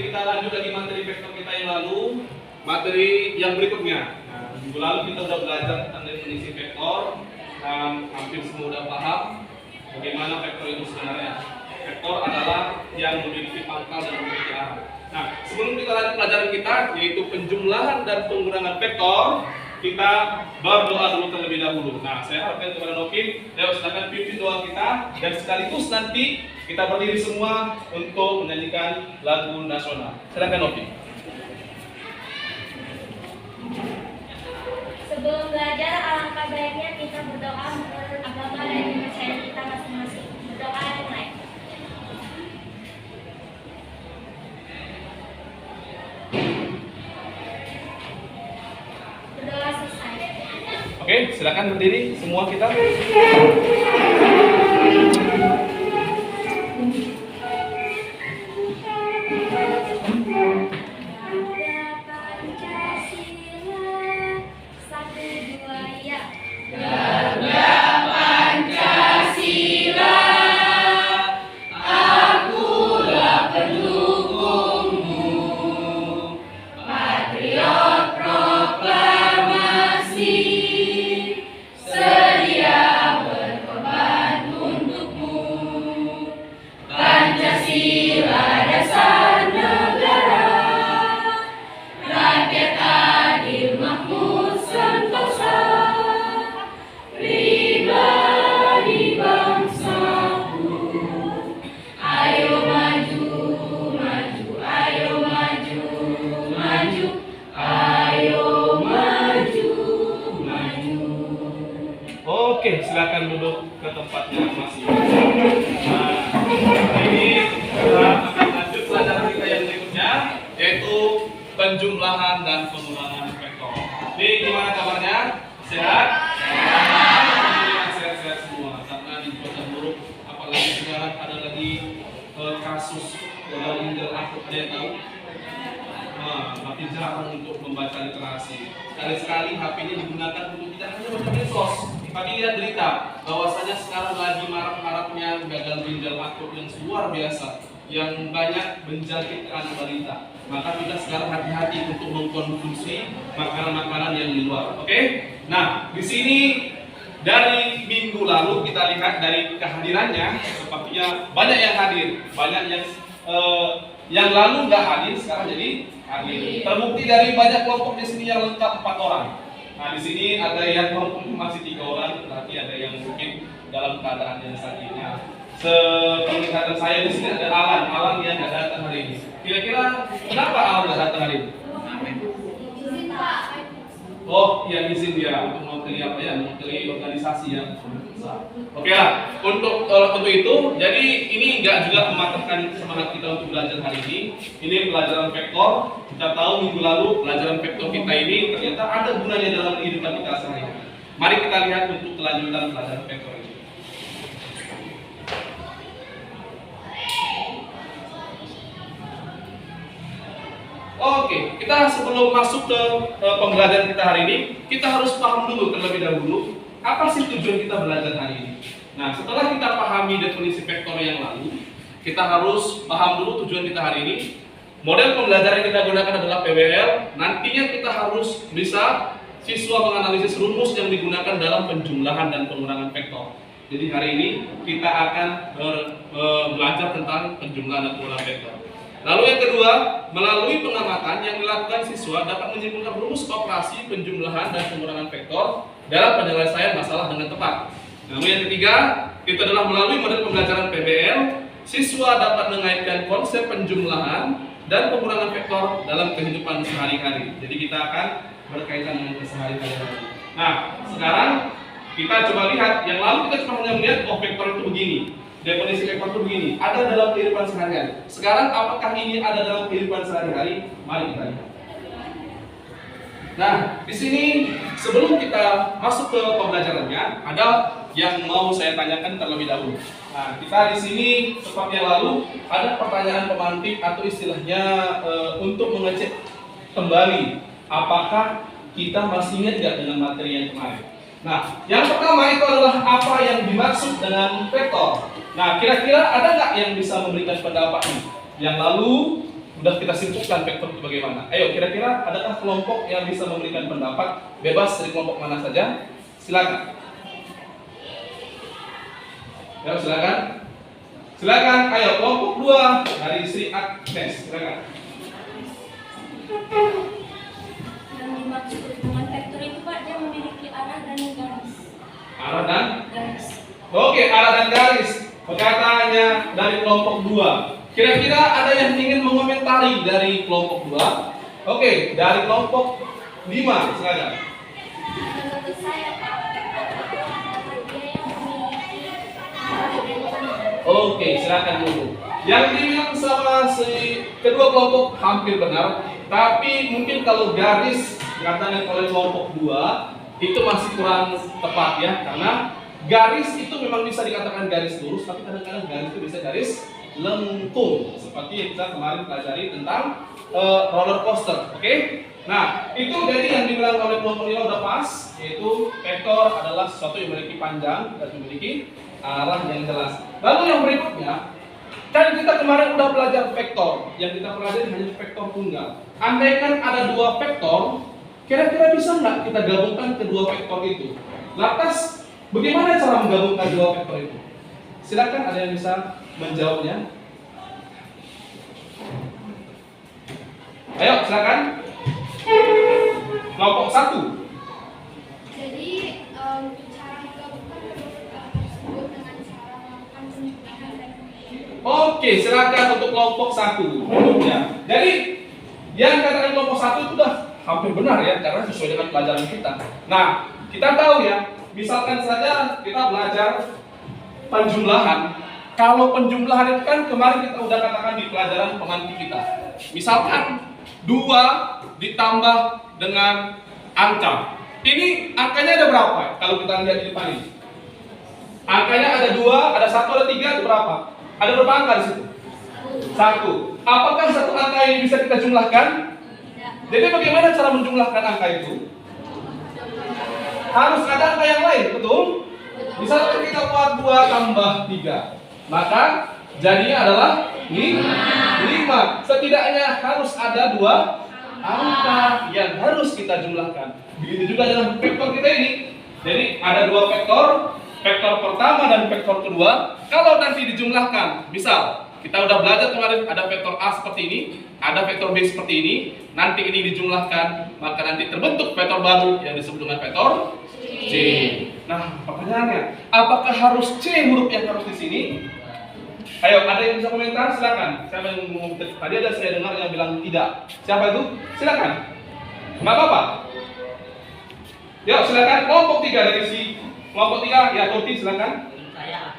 kita lanjut lagi materi vektor kita yang lalu, materi yang berikutnya. Nah, minggu lalu kita sudah belajar tentang definisi vektor, hampir semua sudah paham bagaimana vektor itu sebenarnya. Vektor adalah yang memiliki pangkal dan memiliki arah. Nah, sebelum kita lanjut pelajaran kita, yaitu penjumlahan dan pengurangan vektor, kita berdoa dulu terlebih dahulu. Nah, saya harapkan kepada Novin, silakan pimpin doa kita dan sekaligus nanti kita berdiri semua untuk menyanyikan lagu nasional. Silakan Novin. Sebelum belajar, alangkah baiknya kita berdoa menurut agama dan kepercayaan kita masing-masing. Berdoa mulai. Berdoa selesai. Oke, silakan berdiri semua kita. Oke, silakan duduk ke tempatnya masing-masing. Nah, ini kita akan lanjut pelajaran kita yang berikutnya, yaitu penjumlahan dan pengurangan vektor. Ini gimana kabarnya? Sehat? Sehat semua. Karena di cuaca buruk, apalagi sekarang ada lagi kasus ginjal akut, ada yang tahu? Makin jarang untuk membaca literasi. Sekali-sekali HP ini digunakan untuk tidak hanya baca medsos, tapi lihat berita bahwasanya sekarang lagi marak-maraknya gagal ginjal akut yang luar biasa, yang banyak menjangkitkan balita. Maka kita sekarang hati-hati untuk mengkonsumsi makanan-makanan yang di luar. Oke? Nah, di sini dari minggu lalu kita lihat dari kehadirannya, sepertinya banyak yang hadir, banyak yang lalu nggak hadir, sekarang jadi hadir. Terbukti dari banyak kelompok di sini yang lengkap 4 orang. Nah, di sini ada yang masih 3 orang, berarti ada yang mungkin dalam keadaan yang sakitnya. Sepenglihatan saya di sini ada Alan yang nggak datang hari ini. Kira-kira kenapa Alan nggak datang hari ini? Oh, iya izin dia untuk mewakili apa ya, mewakili organisasi yang besar. Oke lah, untuk itu, jadi ini nggak juga mematahkan semangat kita untuk belajar hari ini. Ini pelajaran vektor. Kita tahu minggu lalu pelajaran vektor kita ini ternyata ada gunanya dalam kehidupan kita sehari-hari. Mari kita lihat untuk kelanjutan pelajaran vektor ini. Oke, kita sebelum masuk ke pembelajaran kita hari ini, kita harus paham dulu terlebih dahulu apa sih tujuan kita belajar hari ini. Nah, setelah kita pahami definisi vektor yang lalu, kita harus paham dulu tujuan kita hari ini. Model pembelajaran yang kita gunakan adalah PBL. Nantinya kita harus bisa siswa menganalisis rumus yang digunakan dalam penjumlahan dan pengurangan vektor. Jadi hari ini kita akan belajar tentang penjumlahan dan pengurangan vektor. Lalu yang kedua, melalui pengamatan yang dilakukan siswa dapat menyimpulkan rumus operasi penjumlahan dan pengurangan vektor dalam penyelesaian masalah dengan tepat. Lalu yang ketiga, itu adalah melalui model pembelajaran PBL, siswa dapat mengaitkan konsep penjumlahan dan pengurangan vektor dalam kehidupan sehari-hari. Jadi kita akan berkaitan dengan keseharian. Nah, sekarang kita coba lihat, yang lalu kita cuma hanya melihat vektor itu begini. Definisi vektor itu begini, ada dalam kehidupan sehari-hari. Sekarang apakah ini ada dalam kehidupan sehari-hari? Mari kita lihat. Nah, di sini sebelum kita masuk ke pembelajarannya, ada yang mau saya tanyakan terlebih dahulu. Nah, kita di sini seperti yang lalu ada pertanyaan pemantik atau istilahnya untuk mengecek kembali apakah kita masih ingat nggak dengan materi yang kemarin. Nah, yang pertama itu adalah apa yang dimaksud dengan vektor. Nah, kira-kira ada nggak yang bisa memberikan pendapat ini? Yang lalu Udah kita simpulkan vektor itu bagaimana. Ayo, kira-kira adakah kelompok yang bisa memberikan pendapat bebas dari kelompok mana saja? Silakan. Ya, silakan. Silakan. Ayo, kelompok 2 dari Sri Agnes. Silakan. Yang dimaksud dengan vektor itu Pak, dia memiliki arah dan garis. Arah dan Garis. Oke, arah dan garis. Perkataannya dari kelompok 2. Kira-kira ada yang ingin mengomentari dari kelompok 2? Oke, dari kelompok 5, silakan. Menurut saya Pak, dia yang memiliki arah dan garis. Oke, silakan dulu. Yang dibilang sama si kedua kelompok hampir benar, tapi mungkin kalau garis dikatakan oleh kelompok 2 itu masih kurang tepat ya, karena garis itu memang bisa dikatakan garis lurus, tapi kadang-kadang garis itu bisa garis lengkung, seperti yang kita kemarin pelajari tentang roller coaster. Oke? Nah, itu jadi yang dibilang oleh kelompok 5 udah pas, yaitu vektor adalah sesuatu yang memiliki panjang dan memiliki arah yang jelas. Lalu yang berikutnya, kan kita kemarin udah belajar vektor, yang kita pelajari hanya vektor tunggal. Andaikan ada 2 vektor, kira-kira bisa nggak kita gabungkan kedua vektor itu? Lantas, bagaimana cara menggabungkan 2 vektor itu? Silakan, ada yang bisa menjawabnya. Ayo, silakan. Kelompok 1. Jadi cara menggabungkan kedua tersebut dengan cara melakukan penjumlahan dan Oke, silakan untuk kelompok 1. Ya. Jadi, yang katakan kelompok 1 itu sudah hampir benar ya, karena sesuai dengan pelajaran kita. Nah, kita tahu ya, misalkan saja kita belajar penjumlahan. Kalau penjumlahan itu kan kemarin kita udah katakan di pelajaran penganti kita. Misalkan 2 ditambah dengan angka. Ini angkanya ada berapa? Kalau kita lihat di depan ini. Angkanya ada 2, ada 1, ada 3, ada berapa? Ada berapa angka di situ? 1. Apakah satu angka ini bisa kita jumlahkan? Jadi bagaimana cara menjumlahkan angka itu? Harus ada angka yang lain, betul? Misalkan kita buat 2 tambah 3, maka jadinya adalah 5. Setidaknya harus ada 2 angka yang harus kita jumlahkan. Begitu juga dengan vektor kita ini. Jadi ada 2 vektor, vektor pertama dan vektor kedua. Kalau nanti dijumlahkan, misal kita udah belajar kemarin ada vektor A seperti ini, ada vektor B seperti ini. Nanti ini dijumlahkan, maka nanti terbentuk vektor baru yang disebut dengan vektor C. Nah, pertanyaannya, apakah harus C huruf yang harus di sini? Ayo, ada yang bisa komentar? Silakan. Siapa yang mau? Tadi ada saya dengar yang bilang tidak. Siapa itu? Silakan. Nggak apa-apa. Yuk, silakan. Kelompok 3 dari si kelompok 3, ya Tuti, silakan. Saya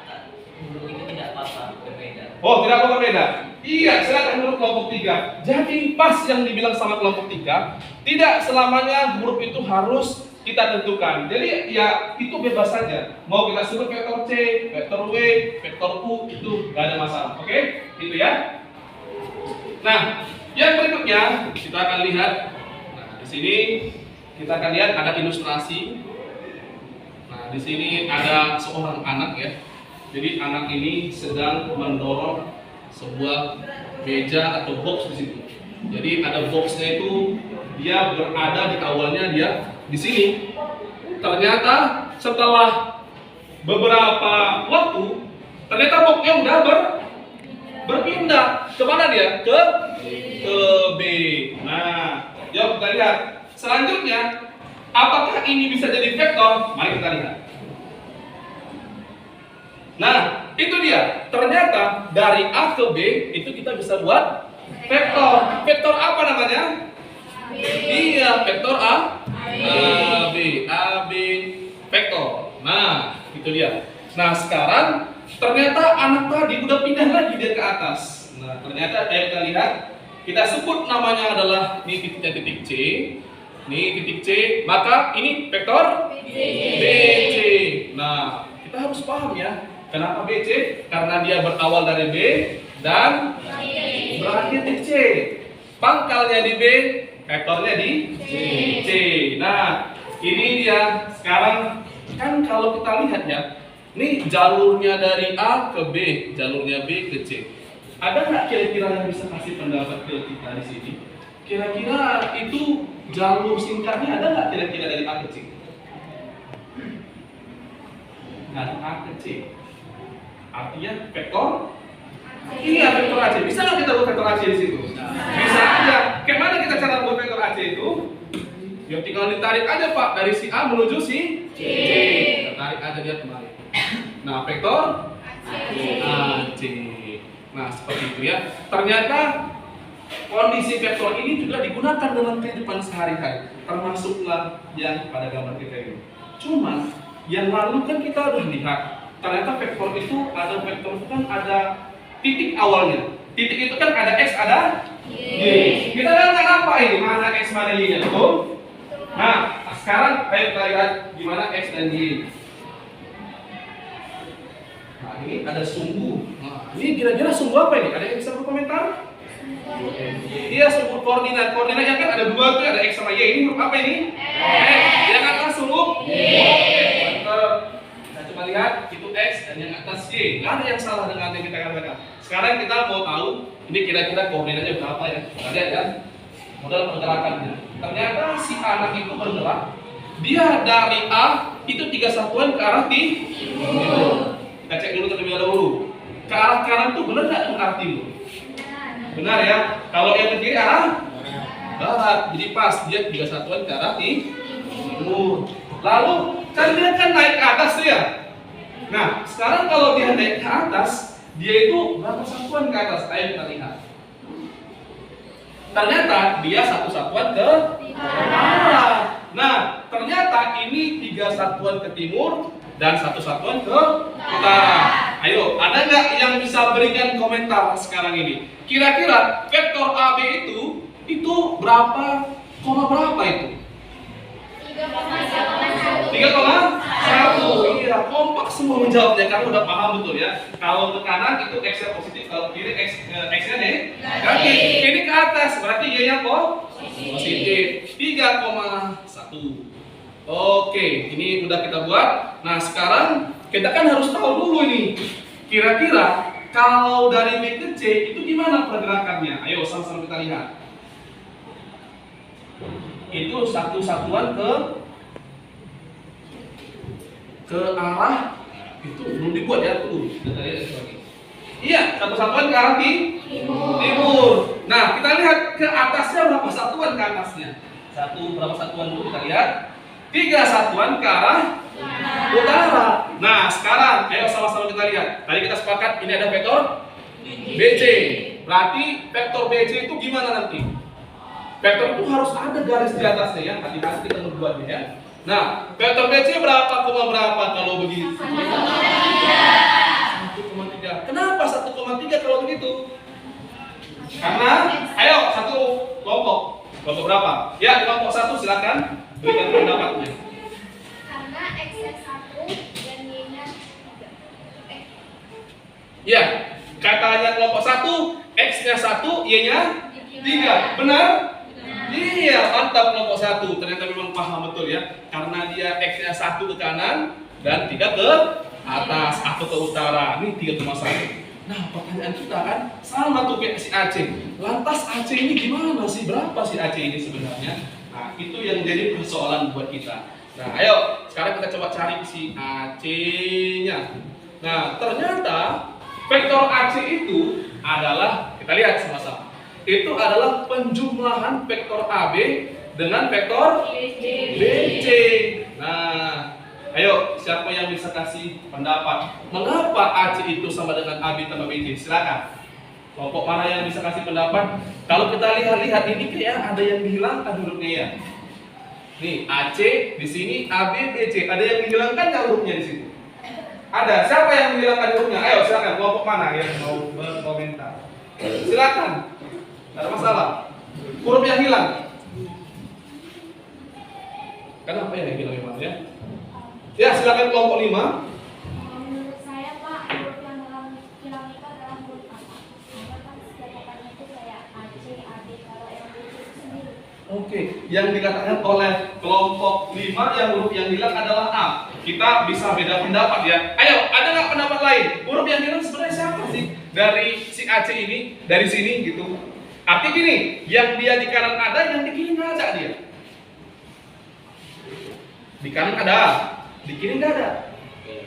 huruf itu tidak apa-apa, berbeda. Oh, tidak apa berbeda. Iya, silakan huruf kelompok 3. Jadi pas yang dibilang sama kelompok 3, tidak selamanya huruf itu harus kita tentukan. Jadi ya itu bebas saja. Mau kita sebut vektor C, vektor W, vektor U, itu nggak ada masalah. Oke? Itu ya. Nah, yang berikutnya kita akan lihat. Nah, di sini kita akan lihat ada ilustrasi. Nah, di sini ada seorang anak ya. Jadi anak ini sedang mendorong sebuah meja atau box di situ. Jadi ada boxnya itu dia berada di awalnya dia di sini. Ternyata setelah beberapa waktu, ternyata boxnya udah berpindah. Kemana dia? Ke B. Nah, yuk kita lihat. Selanjutnya, apakah ini bisa jadi vektor? Mari kita lihat. Nah, itu dia. Ternyata dari A ke B itu kita bisa buat vektor. Vektor apa namanya? Iya, vektor A. A, B, vektor. Nah, itu dia. Nah, sekarang ternyata anak tadi udah pindah lagi dia ke atas. Nah, ternyata kita lihat, kita sebut namanya adalah ini titik C. Ini titik C, maka ini vektor BC. Nah, kita harus paham ya. Kenapa BC? Karena dia berawal dari B dan berakhir di C. Pangkalnya di B, vektornya di C. Nah, ini dia. Sekarang kan kalau kita lihat ya, ini jalurnya dari A ke B, jalurnya B ke C. Ada nggak kira-kira yang bisa kasih pendapat ke kita di sini? Kira-kira itu jalur singkatnya ada nggak kira-kira dari A ke C? Dari A ke C. Artinya vektor? Iya, vektor AC. Bisa nggak kita buat vektor AC di situ? Bisa aja. Gimana kita cara buat vektor AC itu? Ya tinggal ditarik aja Pak dari si A menuju si C. Kita tarik aja dia kembali. Nah, vektor AC. Nah, seperti itu ya. Ternyata kondisi vektor ini juga digunakan dalam kehidupan sehari-hari, termasuklah yang pada gambar kita ini. Cuma yang lalu kan kita udah lihat, ternyata vektor itu ada titik awalnya. Titik itu kan ada x, ada y. Kita lihat apa ini? Mana x, mana y-nya, betul? Nah, sekarang ayo kita lihat gimana x dan y. Nah, ini ada sumbu. Nah, ini kira-kira sumbu apa ini? Ada yang bisa berkomentar? Iya, sumbu koordinat. Koordinatnya kan ada dua tuh, ada x sama y. Ini huruf apa ini? X. Yang atas huruf y. Mantap. Kita coba lihat, itu x dan yang atas y. Nggak ada yang salah dengan yang kita katakan. Sekarang kita mau tahu ini kira-kira koordinatnya berapa ya? Kita lihat ya, modal pergerakannya. Ternyata si anak itu bergerak, dia dari A itu 3 satuan ke arah timur. Kita cek dulu terlebih dahulu. Ke arah kanan tuh benar nggak ke arah timur? Benar ya. Kalau yang ke kiri arah barat. Jadi pas dia 3 satuan ke arah timur. Lalu kan dia kan naik ke atas tuh ya. Nah, sekarang kalau dia naik ke atas, dia itu berapa satuan ke atas? Ayo kita lihat. Ternyata dia 1 satuan ke arah. Nah, ternyata ini 3 satuan ke timur dan 1 satuan ke utara. Ayo, ada nggak yang bisa berikan komentar sekarang ini? Kira-kira vektor AB itu berapa, koma berapa itu? 3,1. Iya, kompak semua menjawabnya karena udah paham betul ya. Kalau ke kanan itu x-nya positif, kalau kiri x-nya negatif. Ini ke atas, berarti y-nya positif. 3,1. Oke, ini udah kita buat. Nah, sekarang kita kan harus tahu dulu ini. Kira-kira kalau dari B ke C itu gimana pergerakannya? Ayo sama-sama kita lihat. Itu 1 satuan ke arah itu belum dibuat ya tuh. Iya, 1 satuan ke arah timur. Nah, kita lihat ke atasnya berapa satuan ke atasnya? Berapa satuan dulu kita lihat? 3 satuan ke arah utara. Nah, sekarang ayo sama-sama kita lihat. Tadi kita sepakat ini ada vektor BC. Berarti vektor BC itu gimana nanti? Vektor itu harus ada garis di atasnya ya. Hati-hati kita membuatnya ya. Nah, vektor BC berapa koma berapa kalau begitu? 1,3. Kenapa 1,3 kalau begitu? Karena ayo satu kelompok. Kelompok berapa? Ya, kelompok 1 silakan berikan pendapatnya. Karena x-nya 1 dan y-nya 3. Ya, katanya kelompok 1, x-nya 1, y-nya 3. Benar? Iya, mantap kelompok 1. Ternyata memang paham betul ya. Karena dia x-nya 1 ke kanan dan 3 ke atas atau ke utara. Ini 3,1. Nah, pertanyaan kita kan sama tuh kayak si AC. Lantas AC ini gimana sih? Berapa sih AC ini sebenarnya? Nah, itu yang jadi persoalan buat kita. Nah, ayo sekarang kita coba cari si AC-nya. Nah, ternyata vektor AC itu adalah, kita lihat sama-sama. Itu adalah penjumlahan vektor AB dengan vektor BC. Nah, ayo siapa yang bisa kasih pendapat? Mengapa AC itu sama dengan AB tambah BC? Silakan. Kelompok mana yang bisa kasih pendapat? Kalau kita lihat ini kayak ada yang dihilangkan hurufnya ya. Nih AC di sini, AB, BC. Ada yang dihilangkan nggak hurufnya di situ? Ada. Siapa yang menghilangkan hurufnya? Ayo silakan. Kelompok mana yang mau berkomentar? Silakan. Tidak ada masalah. Huruf yang hilang. Kenapa yang hilang memang ya? Ya silakan kelompok 5. Menurut saya Pak, huruf yang hilang itu adalah huruf apa? Karena kan setiap katanya itu kayak AC, AD, kalau yang itu sendiri. Oke, yang dikatakan oleh kelompok 5 yang huruf yang hilang adalah A. Kita bisa beda pendapat ya. Ayo, ada nggak pendapat lain? Huruf yang hilang sebenarnya siapa sih? Dari si A AC ini dari sini gitu. Artinya gini, yang dia di kanan ada, yang di kiri nggak ada dia. Di kanan ada, di kiri nggak ada.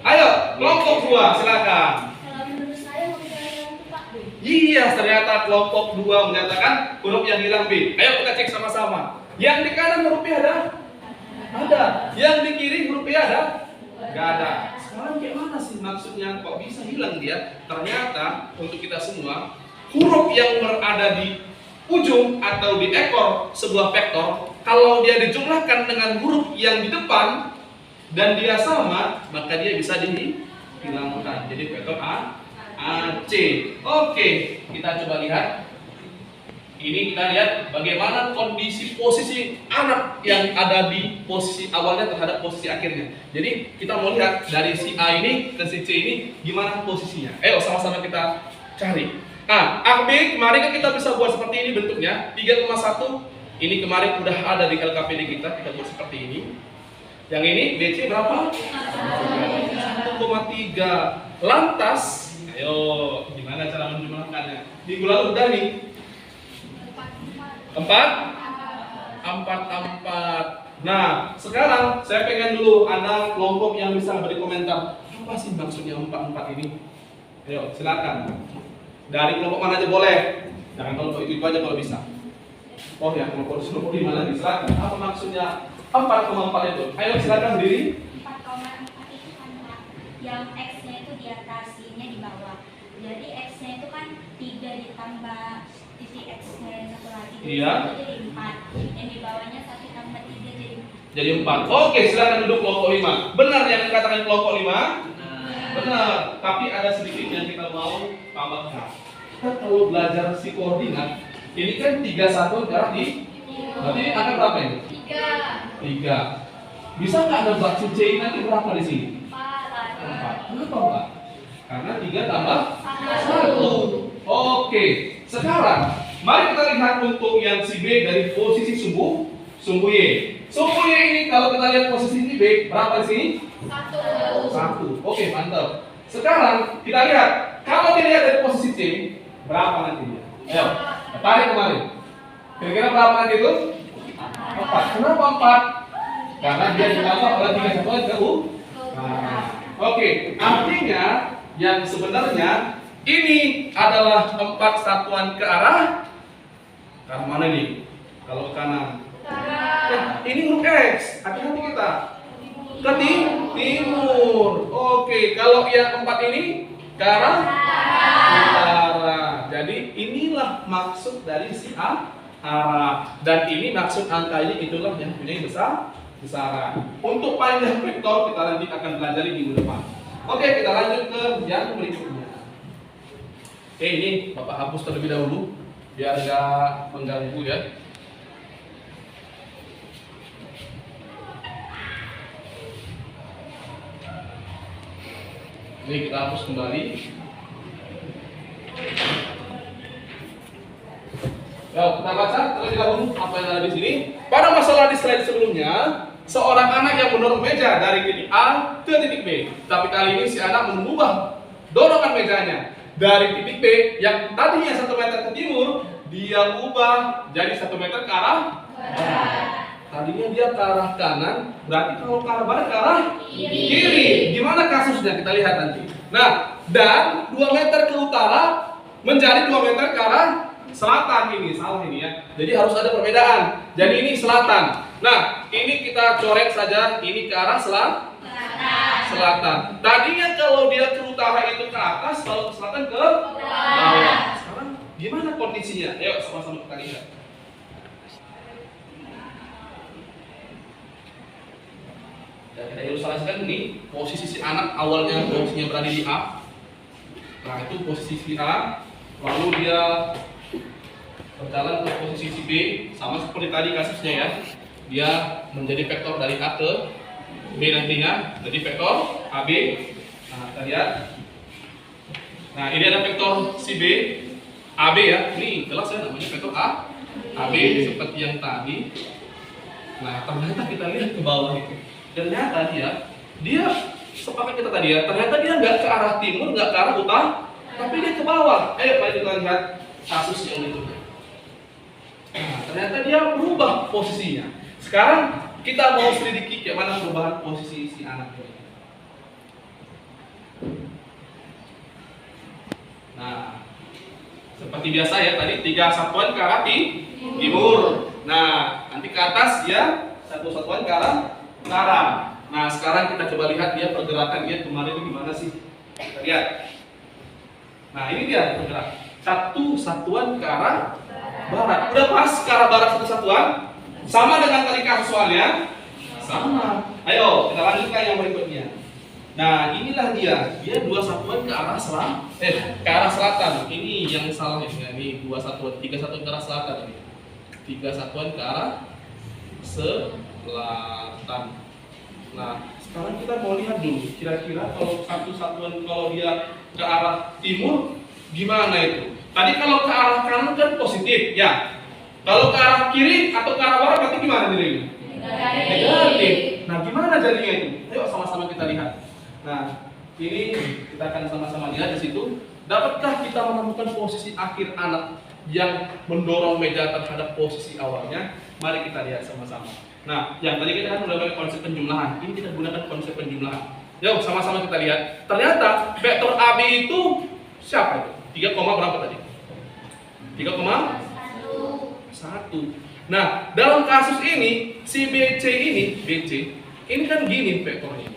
Ayo, kelompok 2, silakan. Kalau menurut saya huruf yang hilang itu Pak B. Iya, ternyata kelompok 2 menyatakan huruf yang hilang B. Ayo kita cek sama-sama. Yang di kanan huruf B ada? Ada. Yang di kiri huruf B ada? Nggak ada. Sekarang gimana sih maksudnya kok bisa hilang dia? Ternyata untuk kita semua, huruf yang berada di ujung atau di ekor sebuah vektor, kalau dia dijumlahkan dengan huruf yang di depan dan dia sama, maka dia bisa dihilangkan. Jadi vektor A, C. Oke, kita coba lihat. Ini kita lihat bagaimana kondisi posisi anak yang ada di posisi awalnya terhadap posisi akhirnya. Jadi kita mau lihat dari si A ini ke si C ini gimana posisinya. Ayo sama-sama kita cari. Nah, AB kemarin kan kita bisa buat seperti ini bentuknya 3,1. Ini kemarin udah ada di LKPD kita buat seperti ini. Yang ini BC berapa? 1,3. Lantas, ayo gimana cara menjumlahkannya? Minggu lalu udah nih. 4. Nah, sekarang saya pengen dulu ada kelompok yang bisa beri komentar. Apa sih maksudnya 4 ini? Ayo, silakan. Dari kelompok mana aja boleh. Jangan kelompok itu aja kalau bisa. Oh ya, kelompok 5 lagi. Silakan. Apa maksudnya 4,4 itu? Ayo silakan berdiri. 4,4 itu kan Pak, yang X-nya itu di atas, Y-nya di bawah. Jadi X-nya itu kan 3 ditambah titik X-nya yang satu lagi. Iya. Jadi 4. Yang di bawahnya 1 tambah 3 Jadi 4. Oke, silakan duduk kelompok 5. Benar yang dikatakan kelompok 5? Benar. Tapi ada sedikit yang kita mau tambahkan. Kita kalau belajar si koordinat, ini kan 31 darah di. Berarti angka berapa ini? 3. Bisa nggak ada bak C ini nanti berapa di sini? 4. Kenapa Pak? Karena 3 tambah 1. Oke, sekarang mari kita lihat untuk yang si B dari posisi sumbu Y. Sumbu Y ini kalau kita lihat posisi B berapa di sini? 1. Oke, mantap. Sekarang kita lihat kalau dilihat dari posisi C berapa nanti dia? Ayo, tarik kembali. Kira-kira berapa nanti itu? 4. Kenapa 4? Karena dia ditambah oleh 3 satuan ke U. Nah, oke, artinya yang sebenarnya ini adalah 4 satuan ke arah mana nih? Kalau ke kanan. Ya, ini huruf X. Hati-hati kita. Ke timur. Oke, kalau yang 4 ini ke arah utara. Jadi inilah maksud dari si A, arah. Dan ini maksud angkanya itulah yang punya besaran. Untuk panjang vektor kita nanti akan belajar di minggu depan. Oke, kita lanjut ke yang berikutnya. Ini Bapak hapus terlebih dahulu biar nggak mengganggu ya. Ini kita hapus kembali. Ya, kita baca terlebih dahulu apa yang ada di sini. Pada masalah di slide sebelumnya, seorang anak yang mendorong meja dari titik A ke titik B. Tapi kali ini si anak mengubah dorongan mejanya dari titik B yang tadinya 1 meter ke timur, dia ubah jadi 1 meter ke arah barat. Tadinya dia ke arah kanan, berarti kalau ke arah barat ke arah kiri. Gimana kasusnya? Kita lihat nanti. Nah, dan 2 meter ke utara menjadi 2 meter ke arah selatan ini, salah ini ya. Jadi harus ada perbedaan. Jadi ini selatan. Nah, ini kita coret saja, ini ke arah selatan. Tadinya kalau dia ke utara itu ke atas, kalau ke selatan ke bawah. Sekarang gimana kondisinya? Ayo sama-sama kita lihat. Dan kita ilustrasikan ini posisi si anak awalnya posisinya berada di A. Nah, itu posisi si A. Lalu dia berjalan ke posisi si B, sama seperti tadi kasusnya ya. Dia menjadi vektor dari A ke B nantinya, jadi vektor AB. Nah, kita lihat. Nah, ini ada vektor si B, AB ya. Ini jelas ya namanya vektor A, AB seperti yang tadi. Nah, ternyata kita lihat ke bawah itu. Ternyata dia sepakat kita tadi ya. Ternyata dia nggak ke arah timur, nggak ke arah utara. tapi dia ke bawah. Ayo mari kita lihat kasus yang itu. Nah, ternyata dia berubah posisinya. Sekarang kita mau selidiki kayak mana perubahan posisi si anak ini. Nah, seperti biasa ya tadi 3 satuan ke arah timur. Nah, nanti ke atas dia 1 satuan ke arah utara. Nah, sekarang kita coba lihat dia pergerakan dia kemarin ini gimana sih? Kita lihat. Nah, ini dia bergerak. 1 satuan ke arah barat. Udah pas ke arah barat 1 satuan? Sama dengan tadi kasus soalnya? Sama. Ayo, kita lanjutkan yang berikutnya. Nah, inilah dia. Dia 2 satuan ke arah ke arah selatan. Ini yang salah ya. Ini 2 satuan, 3 satuan ke arah selatan ini. 3 satuan ke arah selatan. Nah, sekarang kita mau lihat dulu. Kira-kira kalau 1 satuan kalau dia ke arah timur gimana itu? Tadi kalau ke arah kanan kan positif, ya. Kalau ke arah kiri atau ke arah barat berarti gimana jadinya? Negatif. Nah, gimana jadinya itu? Ayo sama-sama kita lihat. Nah, ini kita akan sama-sama lihat di situ. Dapatkah kita menemukan posisi akhir anak yang mendorong meja terhadap posisi awalnya? Mari kita lihat sama-sama. Nah, yang tadi kita kan sudah pakai konsep penjumlahan. Ini kita gunakan konsep penjumlahan. Yuk, sama-sama kita lihat. Ternyata vektor AB itu siapa itu? 3, berapa tadi? 3,1. Nah, dalam kasus ini si BC ini kan gini vektornya.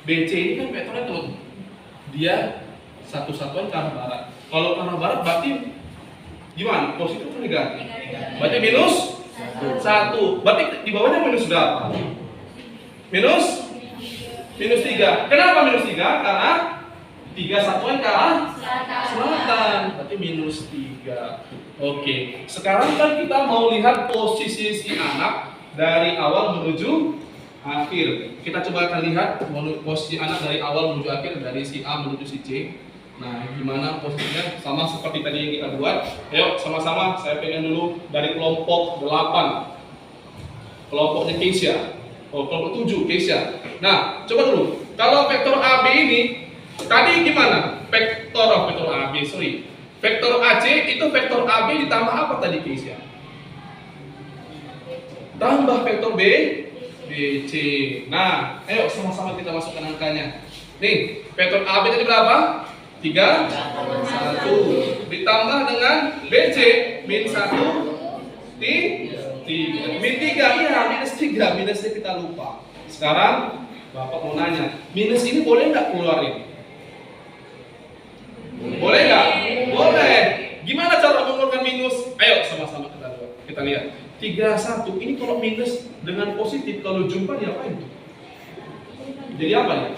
BC ini kan vektornya tuh dia 1 satuan ke arah barat. Kalau ke arah barat berarti gimana? Positif atau negatif? Berarti minus 1. Berarti di bawahnya minus berapa? Minus 3. Kenapa minus 3? Karena 3 satuan ke arah selatan. Berarti minus 3. Oke. Sekarang kan kita mau lihat posisi si anak dari awal menuju akhir. Kita coba akan lihat posisi anak dari awal menuju akhir, dari si A menuju si C. Nah, gimana posisinya? Sama seperti tadi yang kita buat. Ayo sama-sama saya pengen dulu dari kelompok 8. Kelompoknya Keisha. Kelompok 7 Keisha. Nah, coba dulu. Kalau vektor AB ini tadi gimana? Vektor AB, sorry. Vektor AC itu vektor AB ditambah apa tadi Keisha? Tambah vektor BC. Nah, ayo sama-sama kita masukkan angkanya. Nih, vektor AB tadi berapa? 3, 1. Ditambah dengan BC, min 1, 3. Min 3, iya minus 3. Minusnya kita lupa. Sekarang, Bapak mau nanya, minus ini boleh nggak keluarin? Boleh nggak? Boleh. Gimana cara mengeluarkan minus? Ayo sama-sama kita lihat. 3, 1. Ini kalau minus dengan positif, kalau jumpa diapain? Jadi apa ya?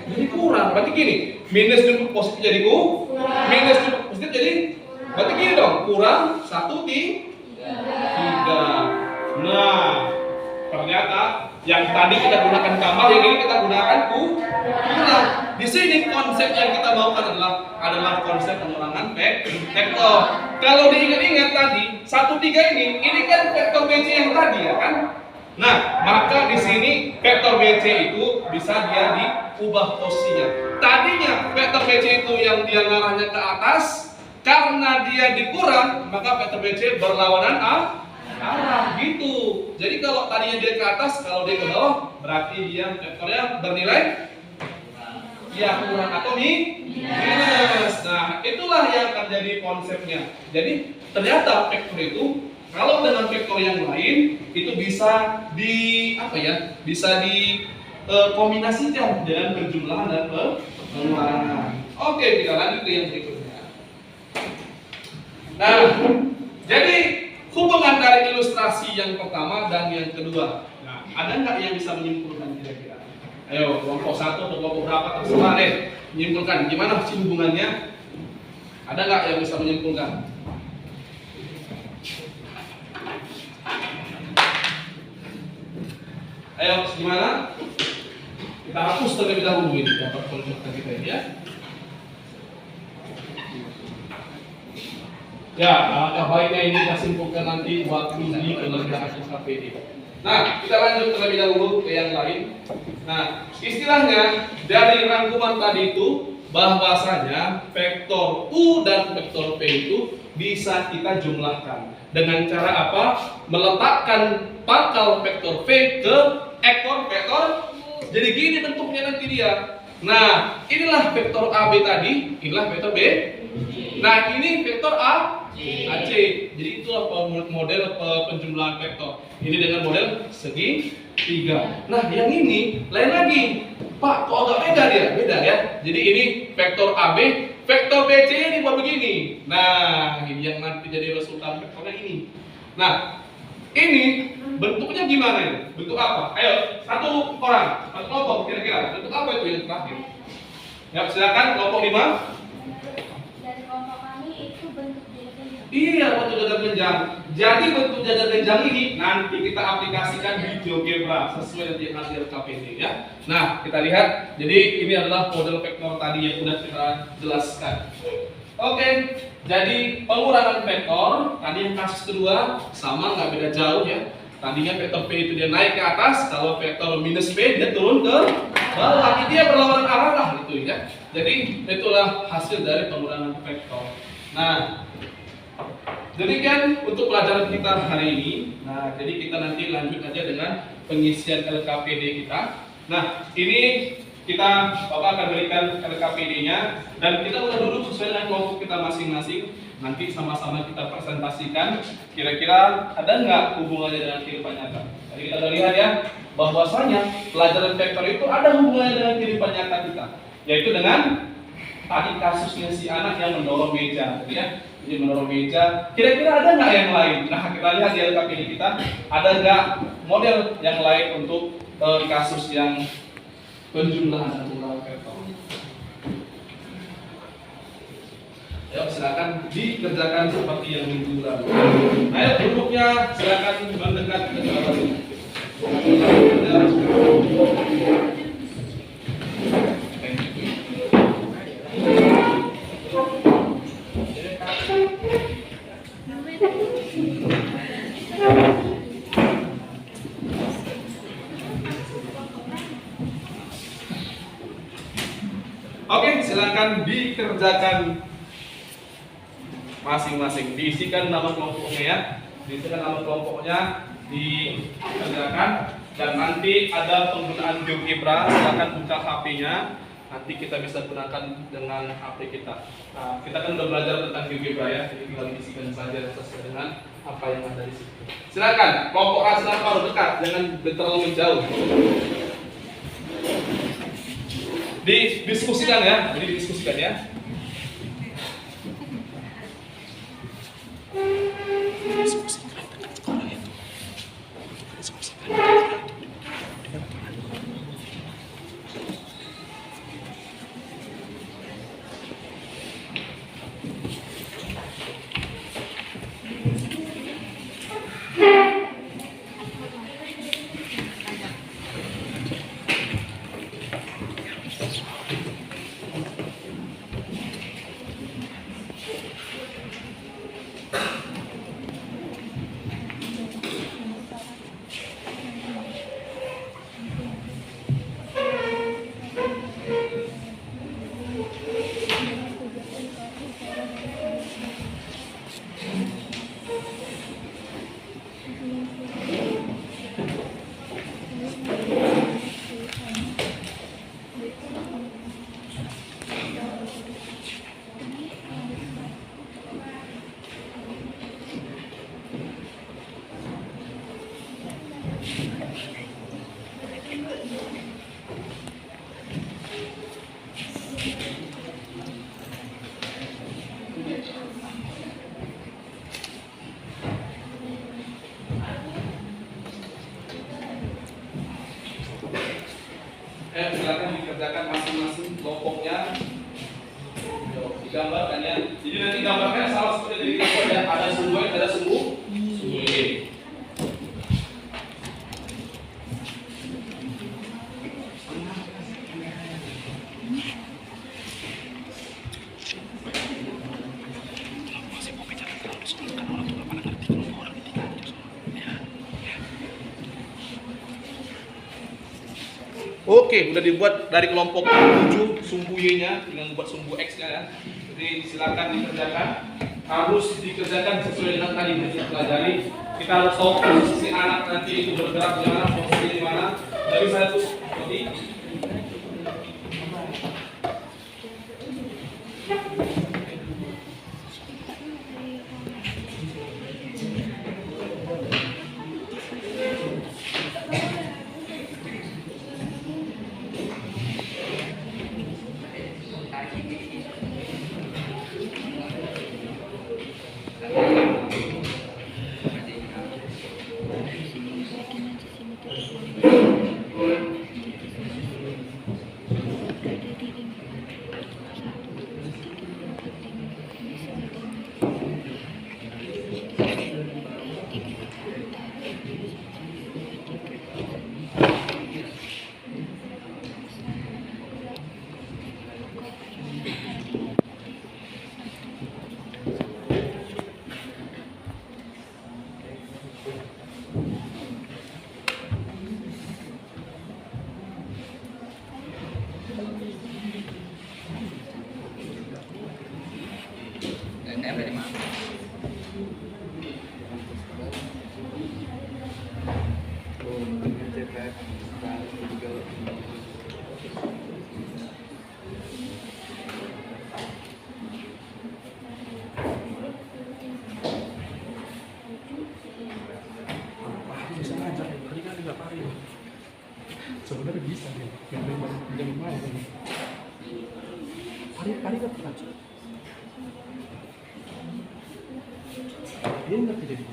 Jadi kurang. Berarti gini, minus jumpa positif jadi kurang. Minus jumpa positif jadi berarti gini dong, kurang 1, 3. Nah, ternyata yang tadi kita gunakan tambah, yang ini kita gunakan kurang. Di sini konsep yang kita maukan adalah konsep pengurangan vektor. Kalau diingat-ingat tadi 1, 3 ini kan vektor BC yang tadi ya kan? Nah, maka di sini vektor BC itu bisa dia diubah posisinya. Tadinya vektor BC itu yang dia ngarahnya ke atas, karena dia dikurang, maka vektor BC berlawanan arah gitu. Jadi kalau tadinya dia ke atas, kalau dia ke bawah, berarti dia vektornya bernilai ya kurang atau minus. Nah, itulah yang terjadi konsepnya. Jadi ternyata vektor itu kalau dengan vektor yang lain itu bisa bisa dikombinasikan dengan penjumlahan dan pengurangan. Oke, kita lanjut ke yang berikutnya. Nah, jadi hubungan dari ilustrasi yang pertama dan yang kedua. Nah, ada nggak yang bisa menyimpulkan kira-kira? Ayo, kelompok 1 atau kelompok berapa terserah deh. Menyimpulkan gimana sih hubungannya? Ada nggak yang bisa menyimpulkan? Ayo, gimana? Kita hapus terlebih dahulu ini dapat konsep kita ini ya. Ya, alangkah baiknya ini kita simpulkan nanti waktu di pengerjaan KPD. Nah, kita lanjut terlebih dahulu ke yang lain. Nah, istilahnya dari rangkuman tadi itu bahwasanya vektor U dan vektor P itu bisa kita jumlahkan. Dengan cara apa? Meletakkan pangkal vektor V ke ekor vektor. Jadi gini bentuknya nanti dia. Nah, inilah vektor AB tadi, inilah vektor B. Nah, ini vektor AC. Jadi itulah model penjumlahan vektor. Ini dengan model segitiga. Nah, yang ini lain lagi. Pak, kok agak beda dia? Beda ya. Jadi ini vektor AB, vektor BC ini buat begini. Nah, ini yang nanti jadi resultan vektornya ini. Nah, ini bentuknya gimana ini? Bentuk apa? Ayo, satu orang, satu kelompok kira-kira. Bentuk apa itu yang terakhir? Ya, silakan kelompok 5. Dari kelompok kami itu bentuk jajar. Iya, bentuk jajar genjang. Jadi bentuk jajar genjang ini nanti kita aplikasikan di GeoGebra sesuai dengan hasil KPD ya. Nah, kita lihat. Jadi ini adalah model vektor tadi yang sudah kita jelaskan. Oke, jadi pengurangan vektor tadi yang kasus kedua sama nggak beda jauh ya. Tadinya vektor P itu dia naik ke atas, kalau vektor minus P dia turun ke bawah. Ini dia berlawanan arah lah gitu ya. Jadi itulah hasil dari pengurangan vektor. Nah, demikian untuk pelajaran kita hari ini. Nah, jadi kita nanti lanjut aja dengan pengisian LKPD kita. Nah, ini kita Bapak akan berikan LKPD-nya dan kita udah duduk sesuai dengan kelompok kita masing-masing. Nanti sama-sama kita presentasikan kira-kira ada nggak hubungannya dengan kehidupan nyata. Jadi kita udah lihat ya bahwasanya pelajaran vektor itu ada hubungannya dengan kehidupan nyata kita, yaitu dengan tadi kasusnya si anak yang mendorong meja, gitu ya. Jadi mendorong meja. Kira-kira ada nggak yang lain? Nah, kita lihat di LKPD kita ada nggak model yang lain untuk kasus yang penjumlahan vektor. Ya, silakan dikerjakan seperti yang minggu lalu. Ayo duduknya silakan mendekat ke belakang. Oke, silakan dikerjakan masing-masing. Diisikan nama kelompoknya ya. Diisikan nama kelompoknya, dikerjakan dan nanti ada penggunaan GeoGebra. Silakan buka HP-nya. Nanti kita bisa gunakan dengan HP kita. Nah, kita kan udah belajar tentang GeoGebra ya. Jadi tinggal diisikan saja sesuai dengan apa yang ada di situ. Silakan kelompok A silakan baru dekat, jangan terlalu menjauh. Didiskusikan ya, jadi didiskusikan ya. Silakan dikerjakan masing-masing kelompoknya. Digambarkan ya. Jadi nanti gambarnya salah seperti dari gambar ya. Ada sumbu, ada sumbu. Oke, udah dibuat dari kelompok 7 sumbu Y-nya, tinggal membuat sumbu X-nya ya. Jadi silakan dikerjakan. Harus dikerjakan sesuai dengan tadi yang kita pelajari. Kita harus tahu posisi anak nanti itu bergerak di mana, posisi di mana. Dari satu seperti sebenarnya bisa nih, yang mau hari dapat aja. Dia nggak jadi.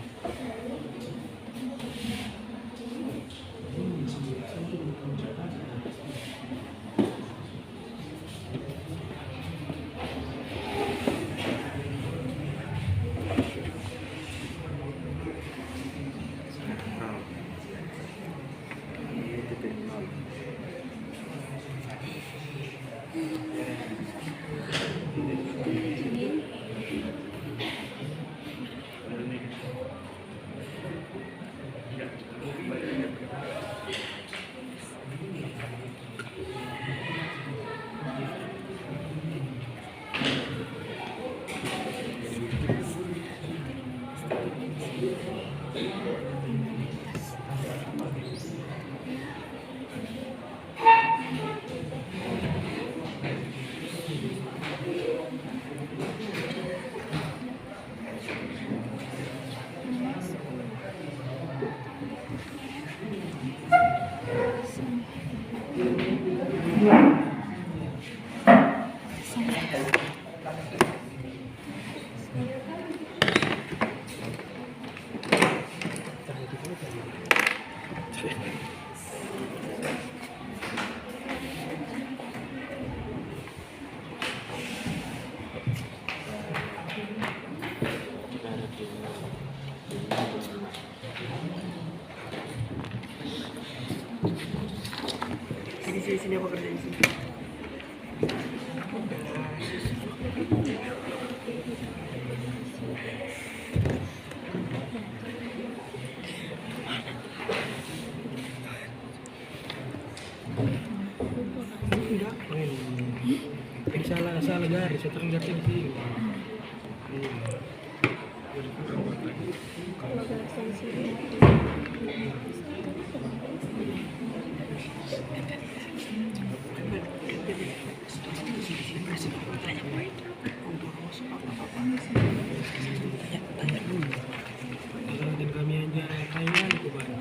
Sini apa kerja di sini? Enggak, salah garis, saya terlihatnya di sini. Kalau garis di sini. Kami aja kayaknya itu baru.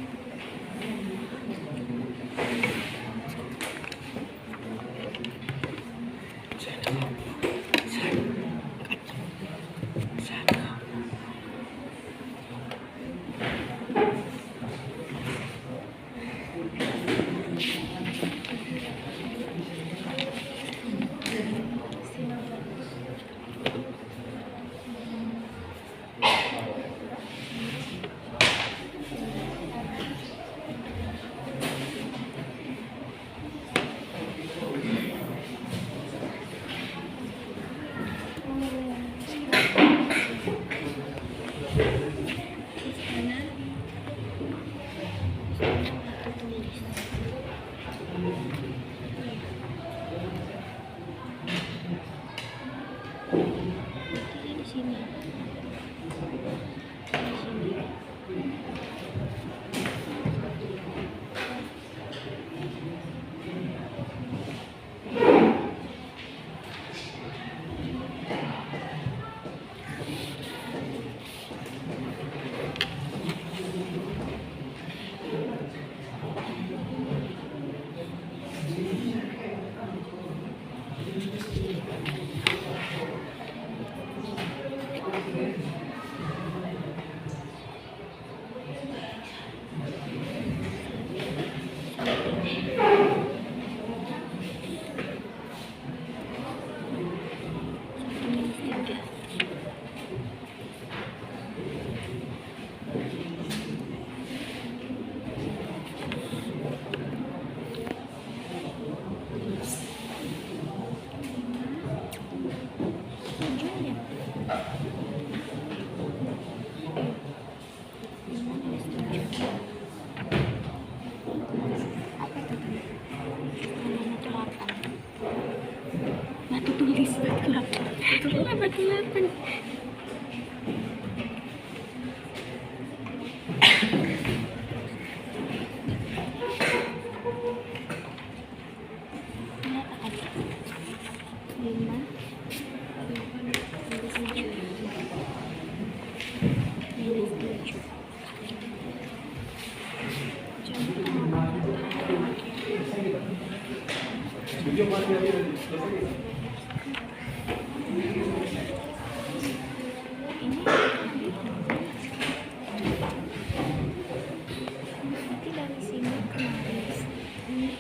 Nanti dari sini ke Maris.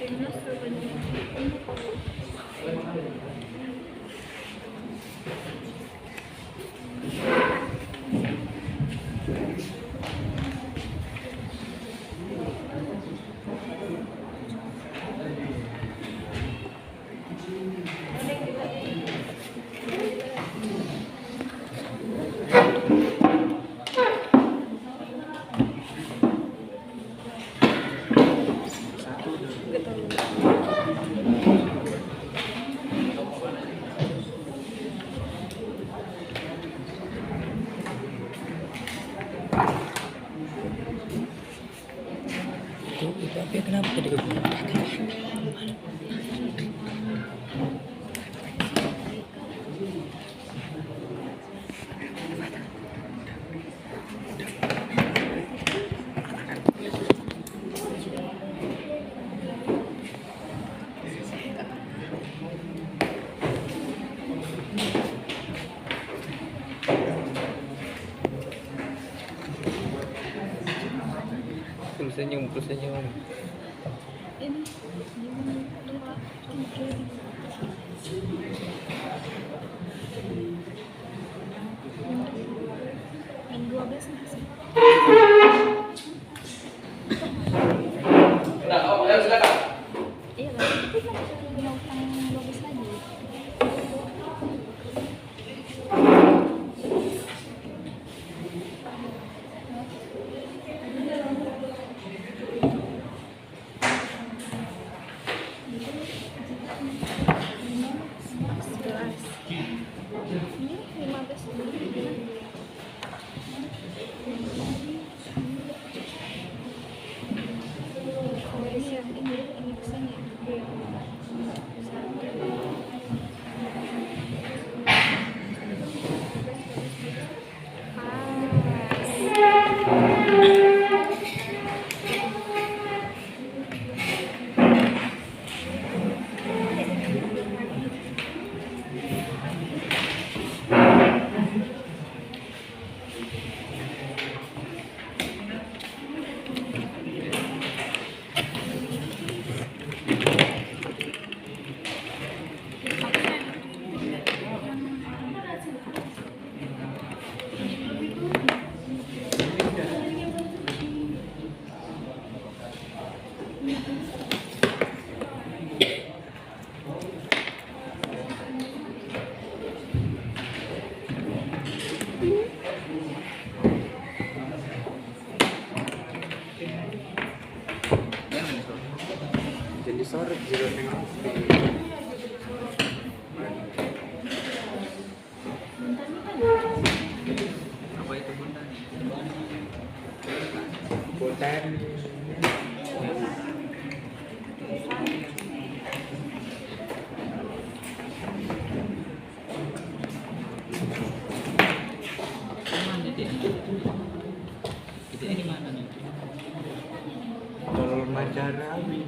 Terus Itu tapi kenapa tadi gue senyum ini gimana? Dua, tiga. Yang 12 masih. Nah, oh, ayo silakan. Iya, tapi kan mau utang 12 lagi. Ini 15 ini kesini. Jadi sore juga nengok. Apa itu bunda? Botan. Mana titiknya di mana nih? Tol Majarami.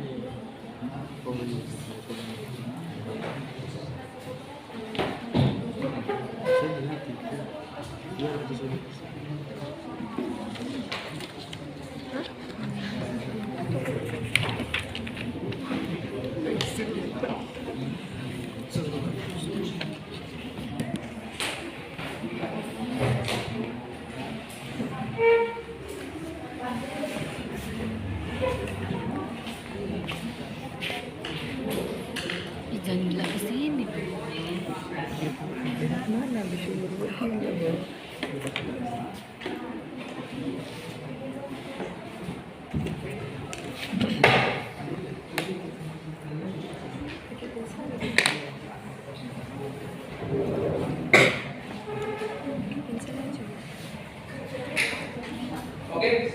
Oke,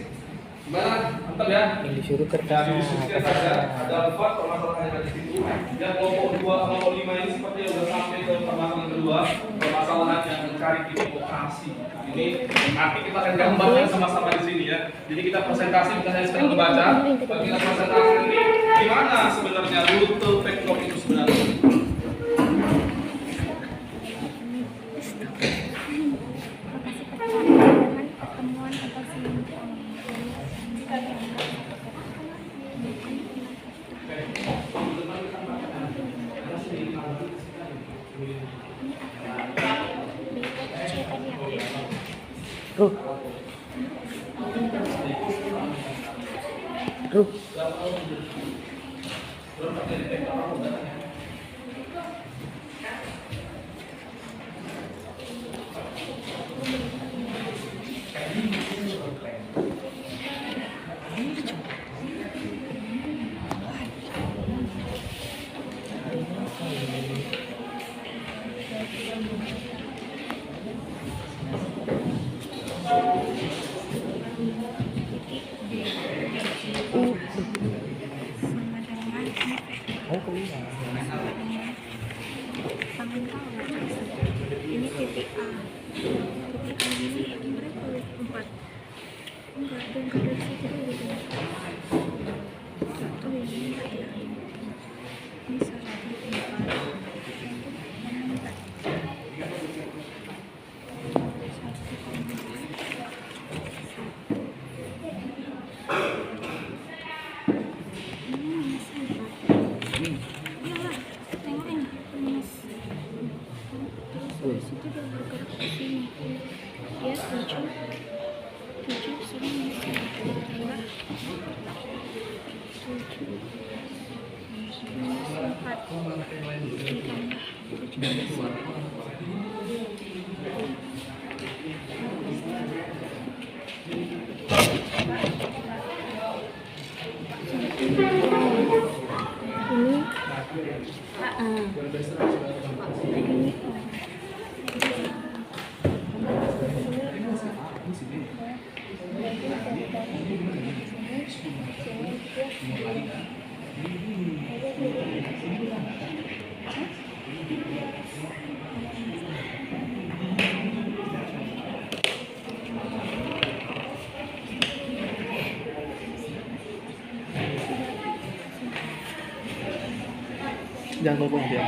gimana? Mantap ya? Yang disuruh Dan kertasnya. diskusikan saja. Ada 4 permasalahan di situ. Yang kelompok 2 kelompok 5 ini sepertinya sudah sampai ke permasalahan kedua, permasalahan yang mencari titik vokasi. Ini nanti kita akan gambarkan sama-sama di sini ya. Jadi kita presentasi bukan hanya sekedar membaca, tapi kita presentasi ini gimana sebenarnya rute vektor itu sebenarnya. Pertemuan atau simpang. Ruh. Ruh. Oh, kuliah. Ini titik A. Titik A ini berapa? 4. Enggak, dan dari situ gitu. Satu ini enggak ya. Ini 1, Jangan ngomong dia.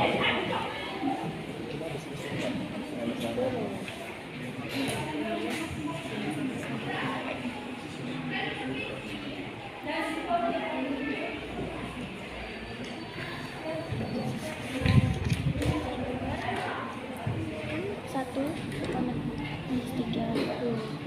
satu minus 30.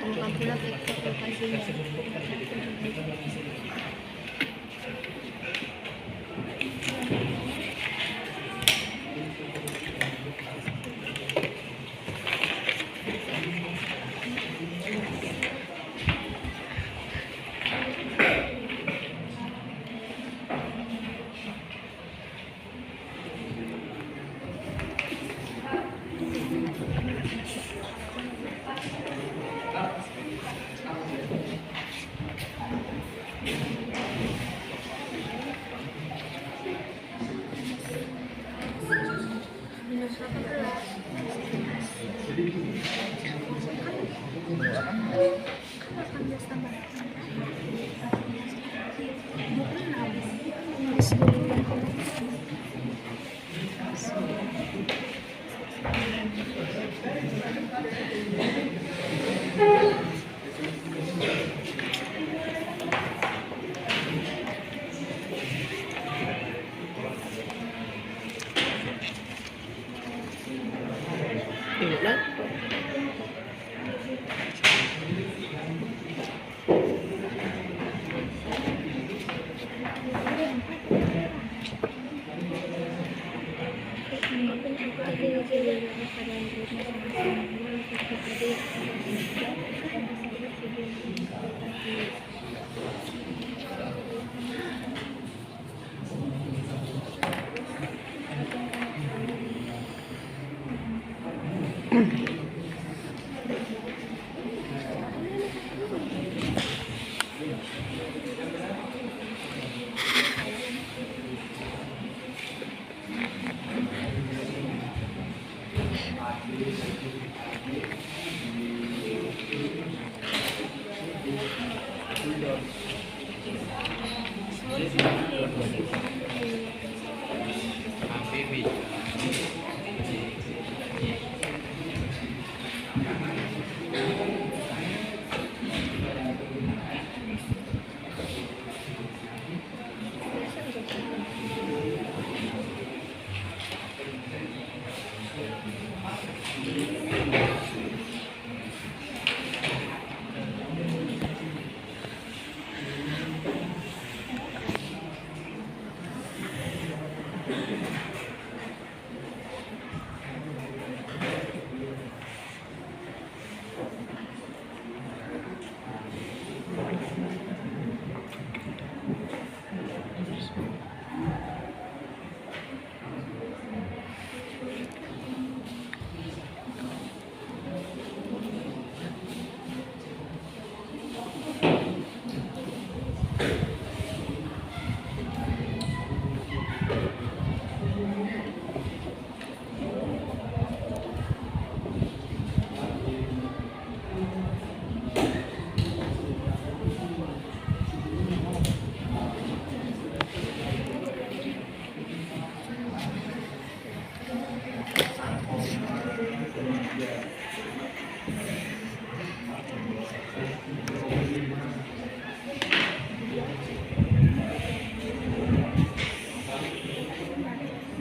Temukan pula vektor lokasinya. Tingnan.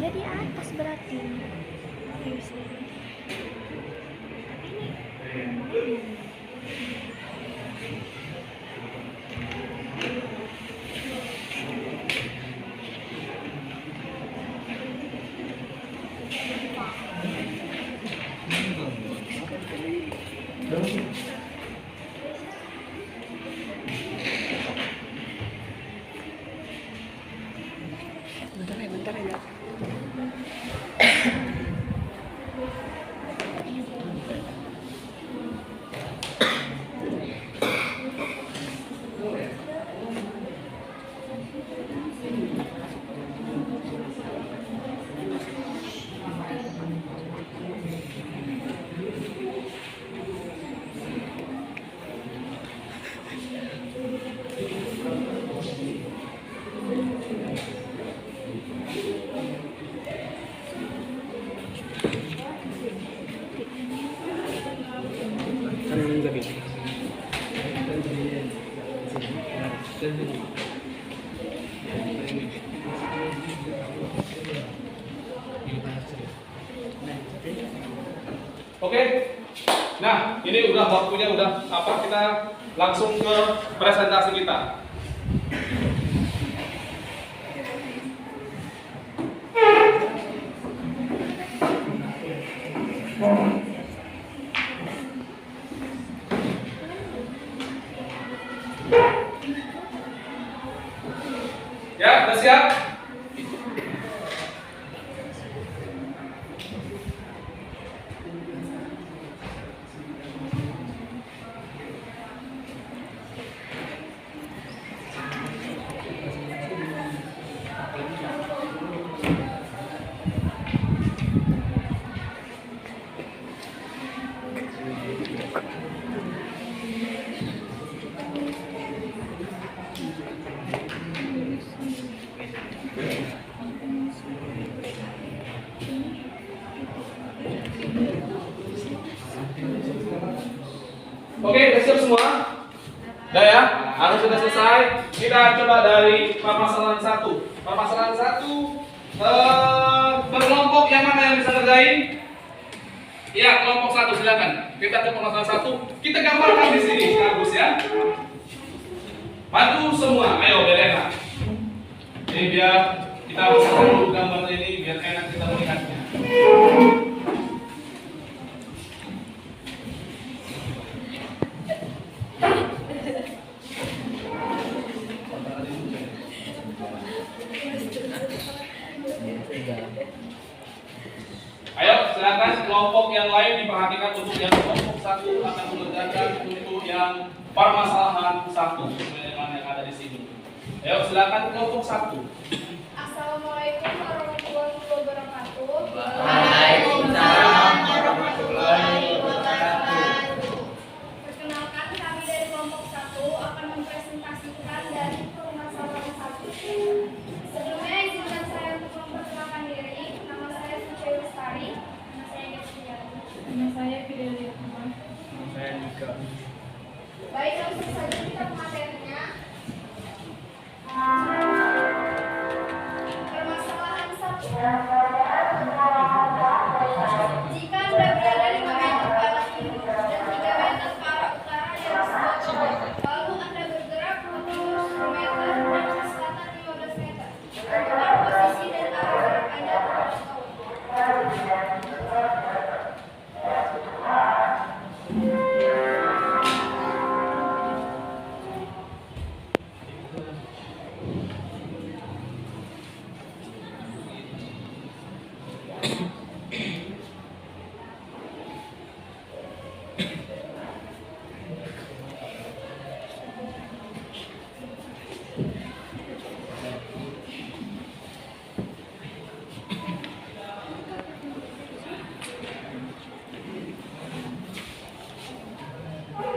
Jadi atas berarti. Bentar ya. Anong gabi? Oke. Nah, ini udah waktunya udah apa, kita langsung ke presentasi kita. Ya, udah siap? Harus sudah selesai. Kita coba dari permasalahan 1. Permasalahan 1 berkelompok yang mana yang bisa ngerjain? Iya, kelompok 1 silakan. Kita ke permasalahan 1. Kita gambarkan di sini, bagus ya. Bantu semua. Ayo, biar enak. Ini biar kita bisa dulu gambar ini biar enak kita melihatnya. Ayo silakan kelompok yang lain diperhatikan untuk yang kelompok 1 akan mengerjakan untuk yang permasalahan 1 sebagaimana yang ada di sini. Ayo silakan kelompok 1. Assalamualaikum warahmatullahi wabarakatuh. Waalaikumsalam warahmatullahi wabarakatuh. Perkenalkan, kami dari kelompok 1 akan mempresentasikan dari permasalahan 1. Sebelumnya izinkan saya untuk memperkenalkan diri. Nama saya Suci Lestari. Nama saya Deviani. Nama saya Fidelia. Nama saya Nika. Baik, langsung saja kita ke materinya. Permasalahan 1. Jika Anda berada 5 meter ke arah timur dan 3 meter ke arah utara dari sebuah tower, lalu Anda bergerak ke 10 meter dan ke selatan 15 meter. Tentukan posisi dan arah gerak Anda terhadap tower.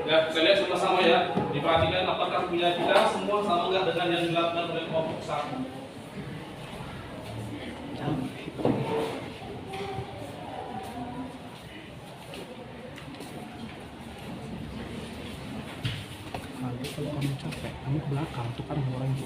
Ya, saya lihat sama-sama ya. Diperhatikan apakah punya kita semua sama nggak dengan yang dilakukan oleh kelompok 1. Nanti kalau kamu capek, kamu ke belakang, tukar sama orang itu.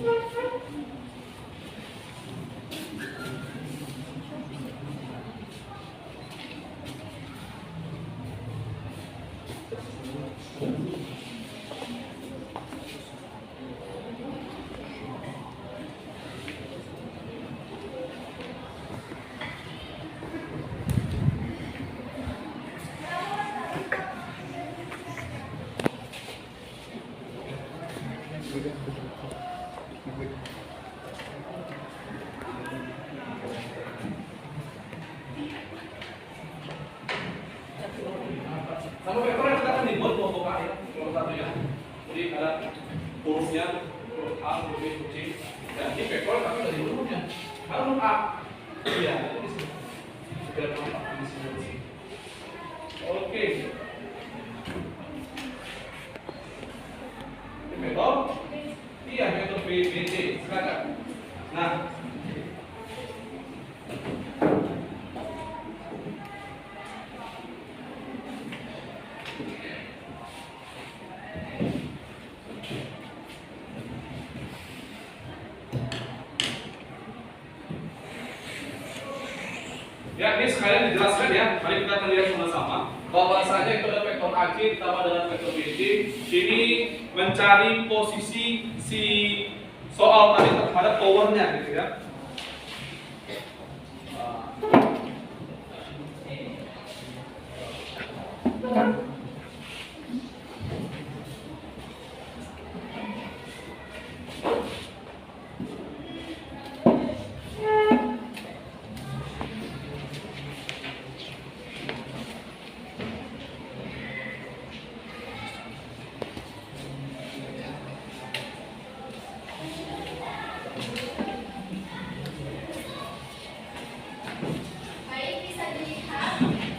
Sama vektor yang kita akan dibuat kelompok A ya, kelompok 1 ya. Jadi ada hurufnya, huruf A, huruf B, huruf C. Dan ini vektor tapi dari hurufnya. Ada huruf A. Iya, di sini. Sudah nampak di sini. Oke. Ini vektor. Iya, vektor B, B, C. Silakan. Nah, ya, ini sekalian dijelaskan ya. Mari kita akan lihat sama-sama bahwasanya itu ada vektor AC ditambah dengan vektor BC. Ini mencari posisi si soal tadi terhadap powernya gitu ya. Baik, bisa dilihat.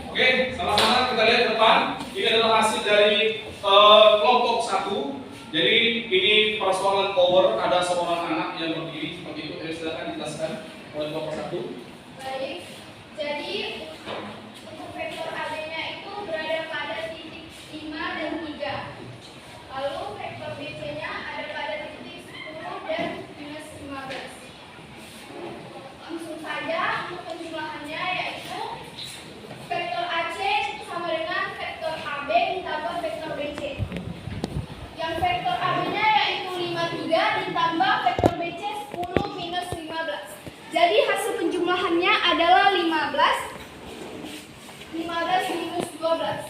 Oke, sama-sama kita lihat ke depan. Ini adalah hasil dari kelompok 1. Jadi ini persoalan power, ada seorang anak yang berdiri seperti itu. Silakan dijelaskan oleh kelompok 1. Baik, jadi untuk vektor AB-nya itu berada pada titik 5 dan 3. Lalu vektor BC-nya ada 15 minus 12.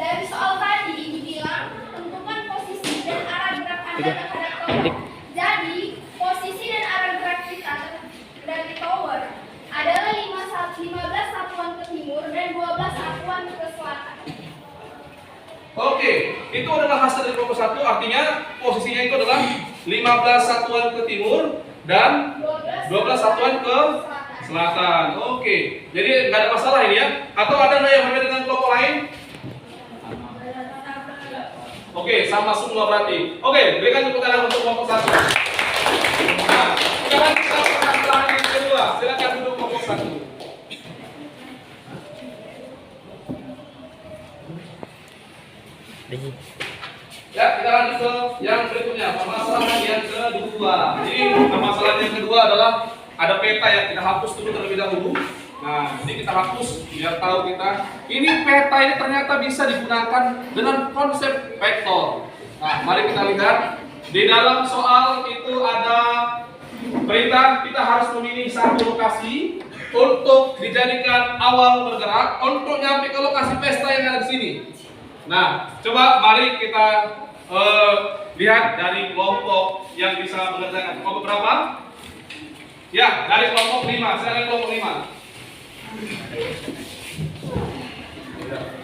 Dari soal tadi dibilang tentukan posisi dan arah gerak Anda terhadap tower. Jadi, posisi dan arah gerak kita dari tower adalah 15 satuan ke timur dan 12 satuan ke selatan. Oke, itu adalah hasil dari kelompok 1, artinya posisinya itu adalah 15 satuan ke timur dan 12 satuan ke selatan. Oke, jadi nggak ada masalah ini ya? Atau ada nggak yang berbeda dengan kelompok lain? Oke, sama semua berarti. Oke, berikan tepuk tangan untuk kelompok 1. Nah, sekarang kita permasalahan yang kedua. Silakan duduk kelompok 1. Ya, kita lanjut ke yang berikutnya. Permasalahan yang kedua. Jadi, permasalahan yang kedua adalah ada peta ya. Kita hapus dulu terlebih dahulu. Nah, ini kita hapus biar tahu kita. Ini peta ini ternyata bisa digunakan dengan konsep vektor. Nah, mari kita lihat. Di dalam soal itu ada perintah kita harus memilih satu lokasi untuk dijadikan awal bergerak untuk nyampe ke lokasi pesta yang ada di sini. Nah, coba mari kita lihat dari kelompok yang bisa mengerjakan. Kelompok berapa? Ya, dari kelompok 5. Silakan kelompok 5.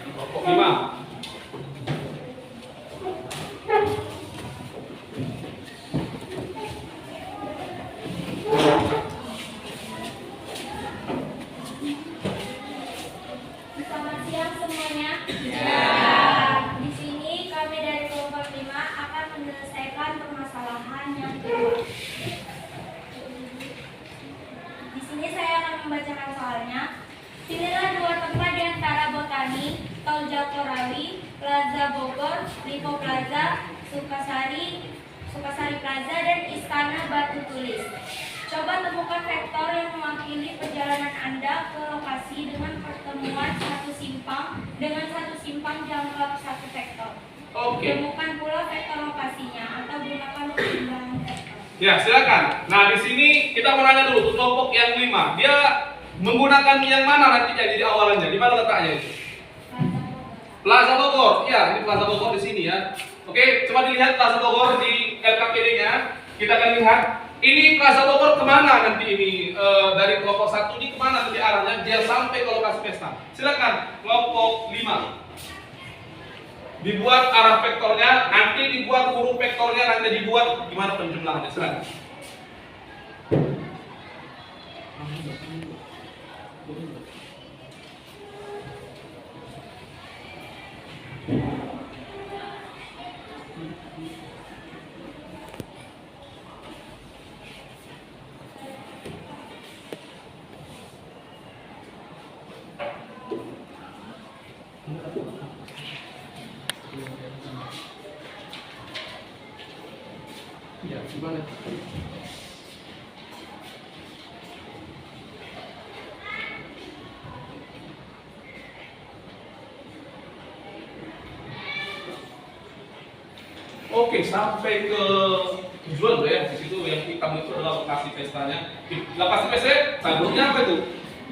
Kelompok 5. Selamat siang semuanya. Di sini kami dari kelompok 5 akan menyelesaikan permasalahan yang kedua. Di sini saya akan membacakan soalnya. Pilihlah dua tempat di antara Botani, Tol Jagorawi, Plaza Bogor, Lipo Plaza, Sukasari Plaza, dan Istana Batu Tulis. Coba temukan vektor yang mewakili perjalanan Anda ke lokasi dengan pertemuan satu simpang dengan satu simpang jangkau satu vektor. Oke. Temukan pula vektor lokasinya atau gunakan pertimbangan vektor. Ya, silakan. Nah, di sini kita mau nanya dulu untuk kelompok yang 5. Dia menggunakan yang mana nantinya di awalannya? Di mana letaknya itu? Plaza Bogor. Ya, ini Plaza Bogor di sini ya. Oke, coba dilihat Plaza Bogor di LKPD-nya. Kita akan lihat ini Plaza Bogor kemana nanti ini dari kelompok 1 ini kemana nanti arahnya dia sampai ke lokasi pesta. Silakan kelompok 5. Dibuat arah vektornya, nanti dibuat huruf vektornya, nanti dibuat gimana penjumlahannya. Silakan. Ya, gimana? Oke, sampai ke tujuan tuh ya. Di situ yang hitam itu adalah lokasi pestanya. Lokasi pesta, tabelnya apa itu?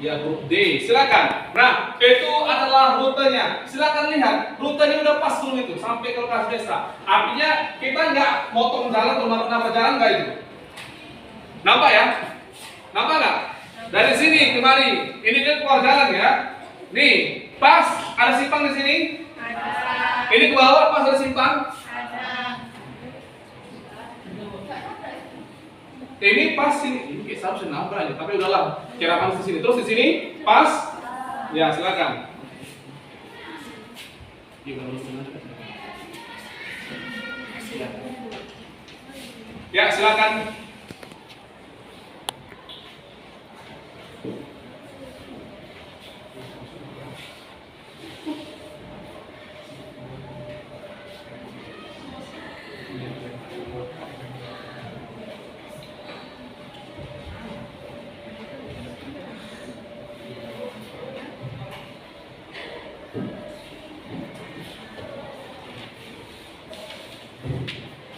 Ya, huruf D. Silakan. Nah, itu adalah rutenya. Silakan lihat, rutenya udah pas belum itu sampai ke lokasi pesta. Artinya kita nggak motong jalan atau nambah jalan nggak itu? Nampak ya? Nampak nggak? Dari sini kemari, ini kan keluar jalan ya. Nih, pas ada simpang di sini. Ini ke bawah pas ada simpang. Ini pas sini, ini seharusnya nabrak aja, tapi udahlah, kira pas di sini. Terus di sini pas, ya silakan. Ya silakan.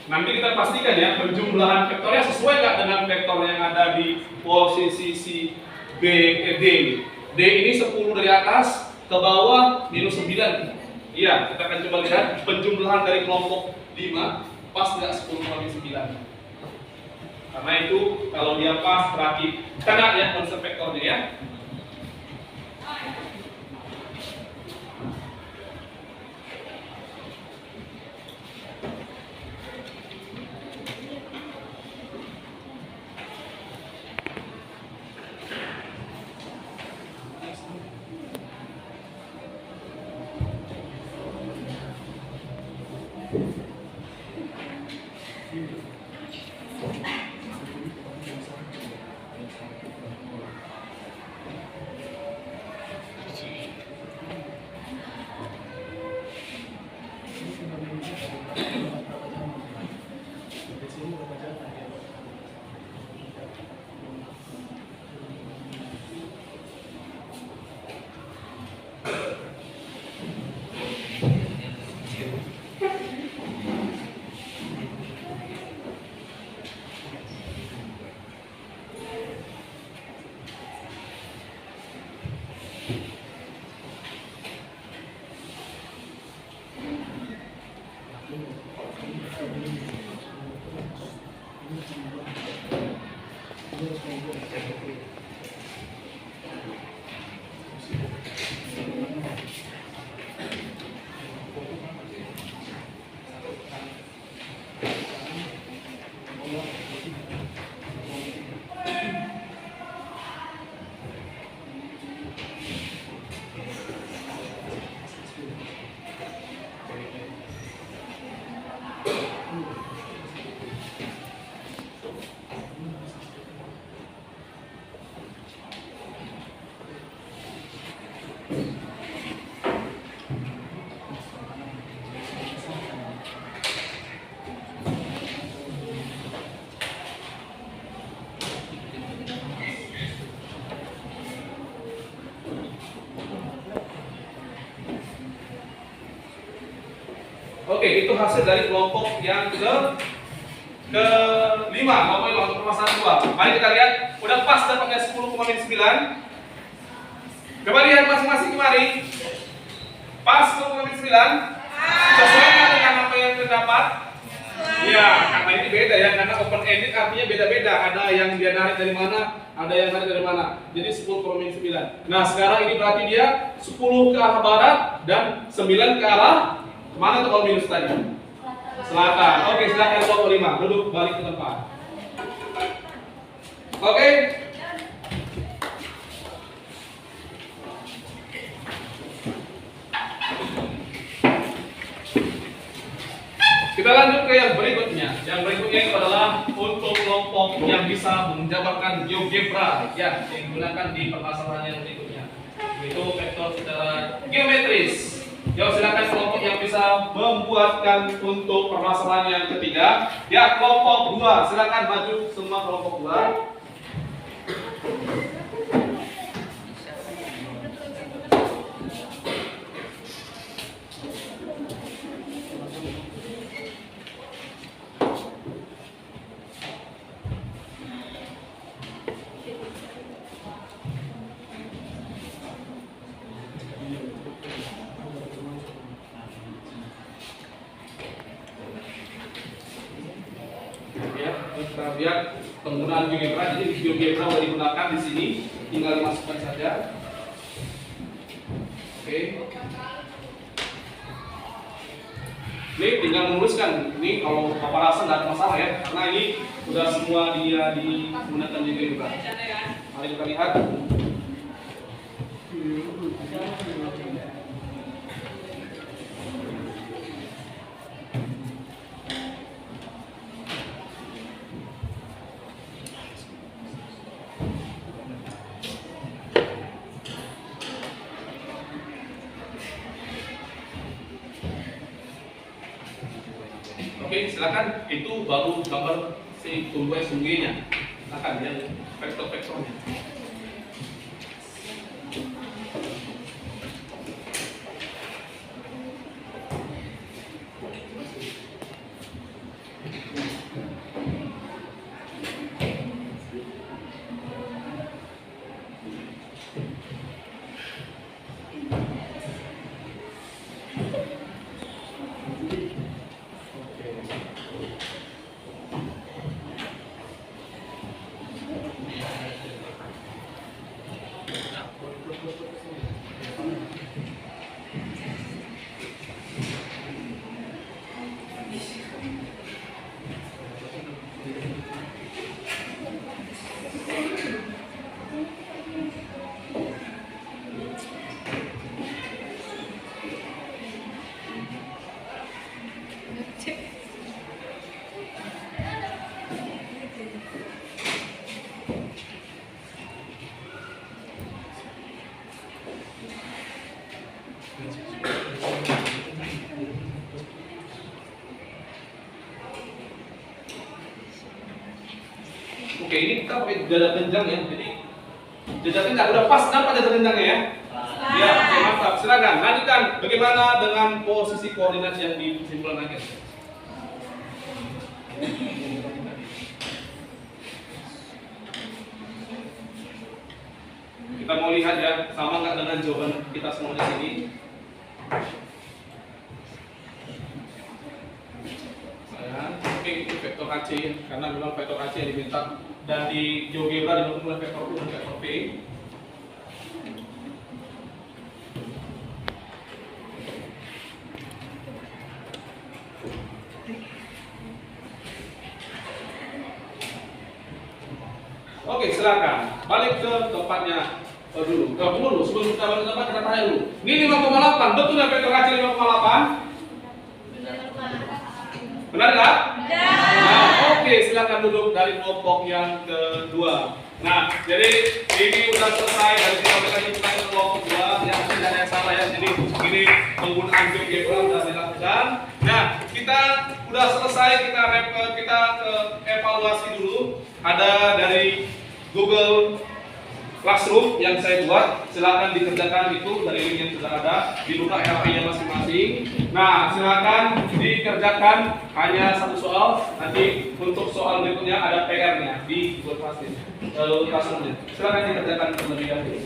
Nanti kita pastikan ya penjumlahan vektornya sesuai nggak dengan vektor yang ada di posisi D. D ini 10 dari atas ke bawah minus 9. Iya, kita akan coba lihat penjumlahan dari kelompok 5 pas nggak 10 kali 9. Karena itu kalau dia pas berarti kena ya konsep vektornya ya. Oke, itu hasil dari kelompok yang kelima, kelompok permasalahan 2. Mari kita lihat, udah pas dapatnya 10,9. Coba lihat masing-masing kemari. Pas 10,9. Sesuai dengan apa yang terdapat? Ya, karena ini beda ya, karena open ended artinya beda-beda. Ada yang dia narik dari mana, ada yang narik dari mana. Jadi 10,9. Nah, sekarang ini berarti dia 10 ke arah barat dan 9 ke arah mana tuh kalau minus tadi? Selatan. Oke, silakan kelompok 5. Duduk balik ke tempat. Oke. Kita lanjut ke yang berikutnya. Yang berikutnya itu adalah untuk kelompok yang bisa menjabarkan GeoGebra ya, yang digunakan di permasalahan yang berikutnya. Itu vektor secara geometris. Ya, silakan kelompok yang bisa membuatkan untuk permasalahan yang ketiga. Ya, kelompok 2. Silakan maju semua kelompok 2. Kita lihat penggunaan GeoGebra. Jadi GeoGebra boleh digunakan di sini, tinggal dimasukkan saja. Oke. Ini tinggal menuliskan. Ini kalau Bapak rasa nggak ada masalah ya, karena ini sudah semua dia digunakan GeoGebra. Mari kita lihat. Oke, silakan. Itu baru gambar si tumbuh sunggainya. Silakan yang vektor-vektornya. Oke, ini kita pakai dada kencang ya. Jadi dada kencang udah pas, nampak dada kencangnya ya? Ya, oke, mantap. Silakan lanjutkan. Bagaimana dengan posisi koordinat yang di kesimpulan akhir? Kita mau lihat ya, sama nggak dengan jawaban kita semua di sini? Oke, itu vektor AC karena memang vektor AC yang diminta dan di GeoGebra dimulai vektor U dan vektor P. Oke, silakan balik ke tempatnya dulu. Gabung dulu sebelum kita balik ke tempat kita tanya dulu. Ini 5,8, betul ya vektor AC 5,8? Benar nggak? Nah, oke, silakan duduk dari kelompok yang kedua. Nah, jadi ini udah selesai dari kita tadi kita ke kelompok kedua yang tidak ada yang salah ya. Jadi ini penggunaan GeoGebra sudah dilakukan. Nah, kita udah selesai kita evaluasi dulu. Ada dari Google Classroom yang saya buat, silakan dikerjakan itu dari link yang sudah ada, dibuka HP-nya masing-masing. Nah, silakan dikerjakan hanya satu soal. Nanti untuk soal berikutnya ada PR-nya di Google Classroom-nya. Silakan dikerjakan terlebih dahulu.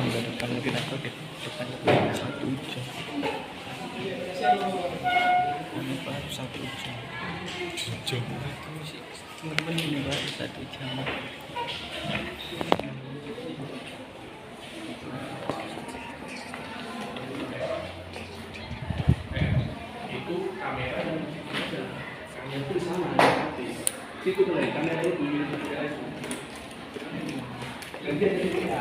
Depan lebih aku deh. Depan lebih 1 jam. Ini baru 1 jam. Jam itu sih teman-teman ini baru 1 jam. Itu kamera dan kamera itu sama tapi situ tuh kamera itu milik kamera itu. Kerja dari kita.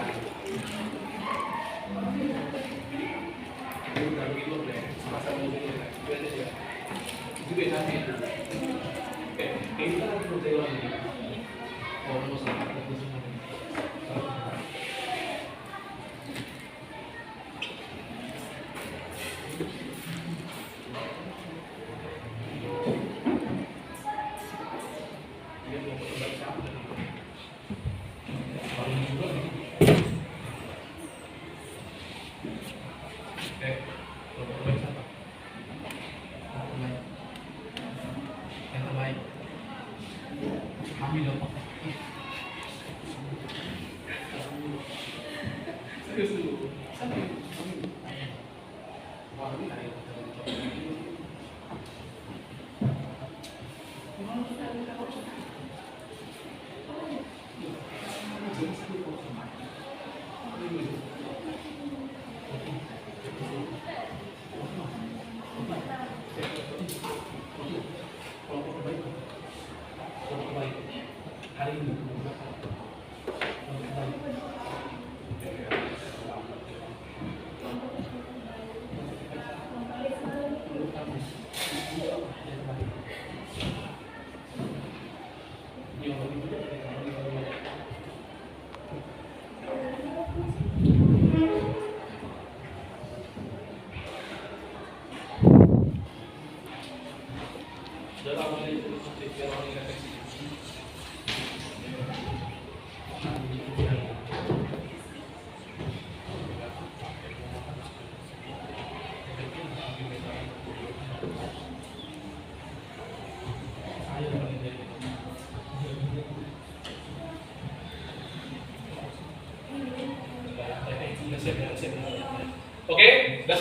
Itu beda sih. Ini kan aku kerja lagi. Mau sama aku semua.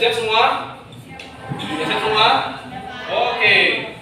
siap semua? Sudah siap semua? Oke.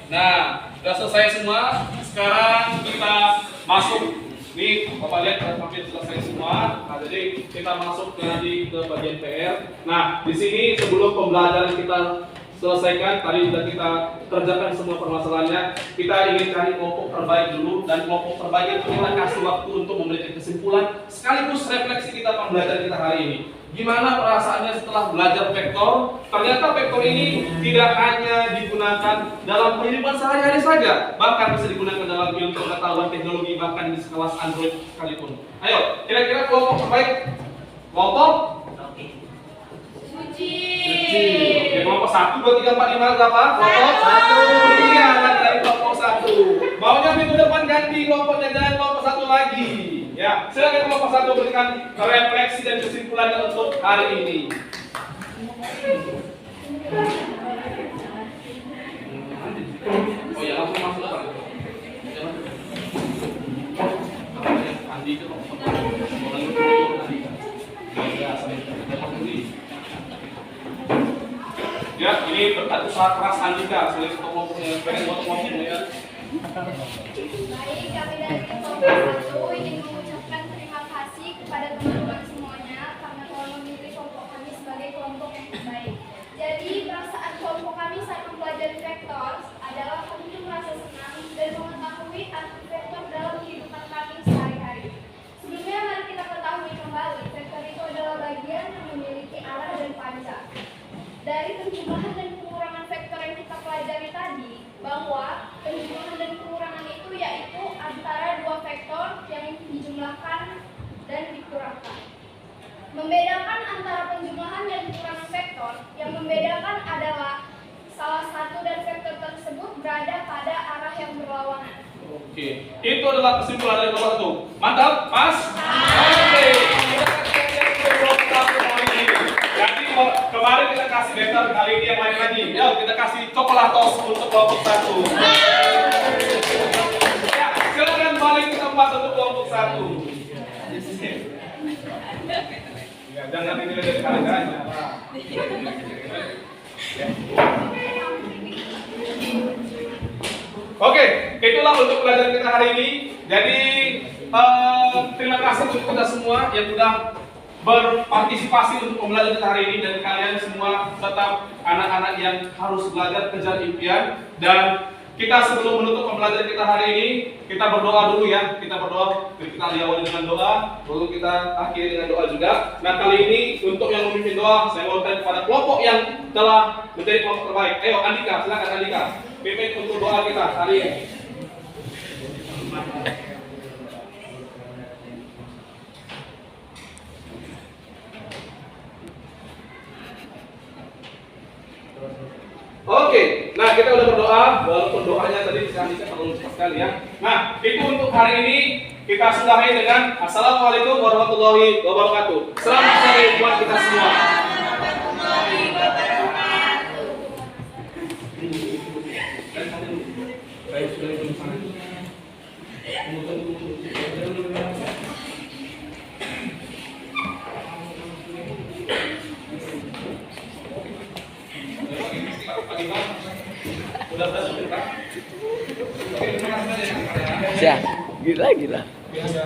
Nah, sudah selesai semua. Sekarang kita masuk. Nih, Bapak lihat hampir selesai semua. Nah, jadi kita masuk ke bagian PR. Nah, di sini sebelum pembelajaran kita selesaikan, tadi sudah kita kerjakan semua permasalahannya. Kita ingin cari kelompok terbaik dulu, dan kelompok terbaik itu kita kasih waktu untuk memberikan kesimpulan sekaligus refleksi kita pembelajaran kita hari ini. Gimana perasaannya setelah belajar vektor? Ternyata vektor ini tidak hanya digunakan dalam kehidupan sehari-hari saja, bahkan bisa digunakan dalam ilmu pengetahuan teknologi, bahkan di sekelas Android sekalipun. Ayo, kira-kira kelompok terbaik? Kelompok? Oke. Oke, kelompok 1, 2, 3, 4, 5 berapa? Kelompok 1. Iya, kan dari kelompok 1. Maunya minggu depan ganti kelompoknya, jangan kelompok 1 lagi. Ya, silakan kelompok 1 berikan refleksi dan kesimpulannya untuk hari ini. Oh ya, langsung masuk apa? Andi itu orang itu Andi. Ya, ya, ini usaha keras Andika, selain untuk ngomongnya, pengen ngomong ya. Baik, kami dari kelompok 1 ingin mengucapkan terima kasih kepada teman-teman semuanya karena telah memilih kelompok kami sebagai kelompok yang terbaik. Jadi, perasaan kelompok kami saat mempelajari vektor adalah kami merasa senang dan mengetahui arti vektor dalam kehidupan kami sehari-hari. Sebelumnya, mari kita ketahui kembali, vektor itu adalah bagian yang memiliki arah dan panjang. Dari penjumlahan dan pengurangan vektor yang kita pelajari tadi, bahwa penjumlahan dan pengurangan itu yaitu antara dua vektor yang dijumlahkan dan dikurangkan. Membedakan antara penjumlahan dan pengurangan vektor, yang membedakan adalah salah satu dari vektor tersebut berada pada arah yang berlawanan. Oke, itu adalah kesimpulan dari kelompok 1. Mantap, Mas? Oke. Jadi kemarin kita kasih vektor, kali ini yang lain lagi. Ya, kita kasih coklatos untuk kelompok 1. Ya, silakan balik ke tempat untuk kelompok 1. Ya, jangan dinilai dari harganya. Oke, itulah untuk pelajaran kita hari ini. Jadi terima kasih untuk kita semua yang sudah berpartisipasi untuk pembelajaran kita hari ini, dan kalian semua tetap anak-anak yang harus belajar, kejar impian. Dan kita sebelum menutup pembelajaran kita hari ini, kita berdoa dulu ya. Kita berdoa, kita diawali dengan doa, lalu kita akhiri dengan doa juga. Nah, kali ini untuk yang memimpin doa, saya mohonkan kepada kelompok yang telah menjadi kelompok terbaik. Ayo Andika, silakan Andika, pimpin untuk doa kita hari ini. Oke, nah kita udah berdoa, walaupun doanya tadi bisa terlalu cepat sekali ya. Nah, itu untuk hari ini kita sudahi dengan Assalamualaikum warahmatullahi wabarakatuh. Selamat sore buat kita semua. Ya, gila. Biasa.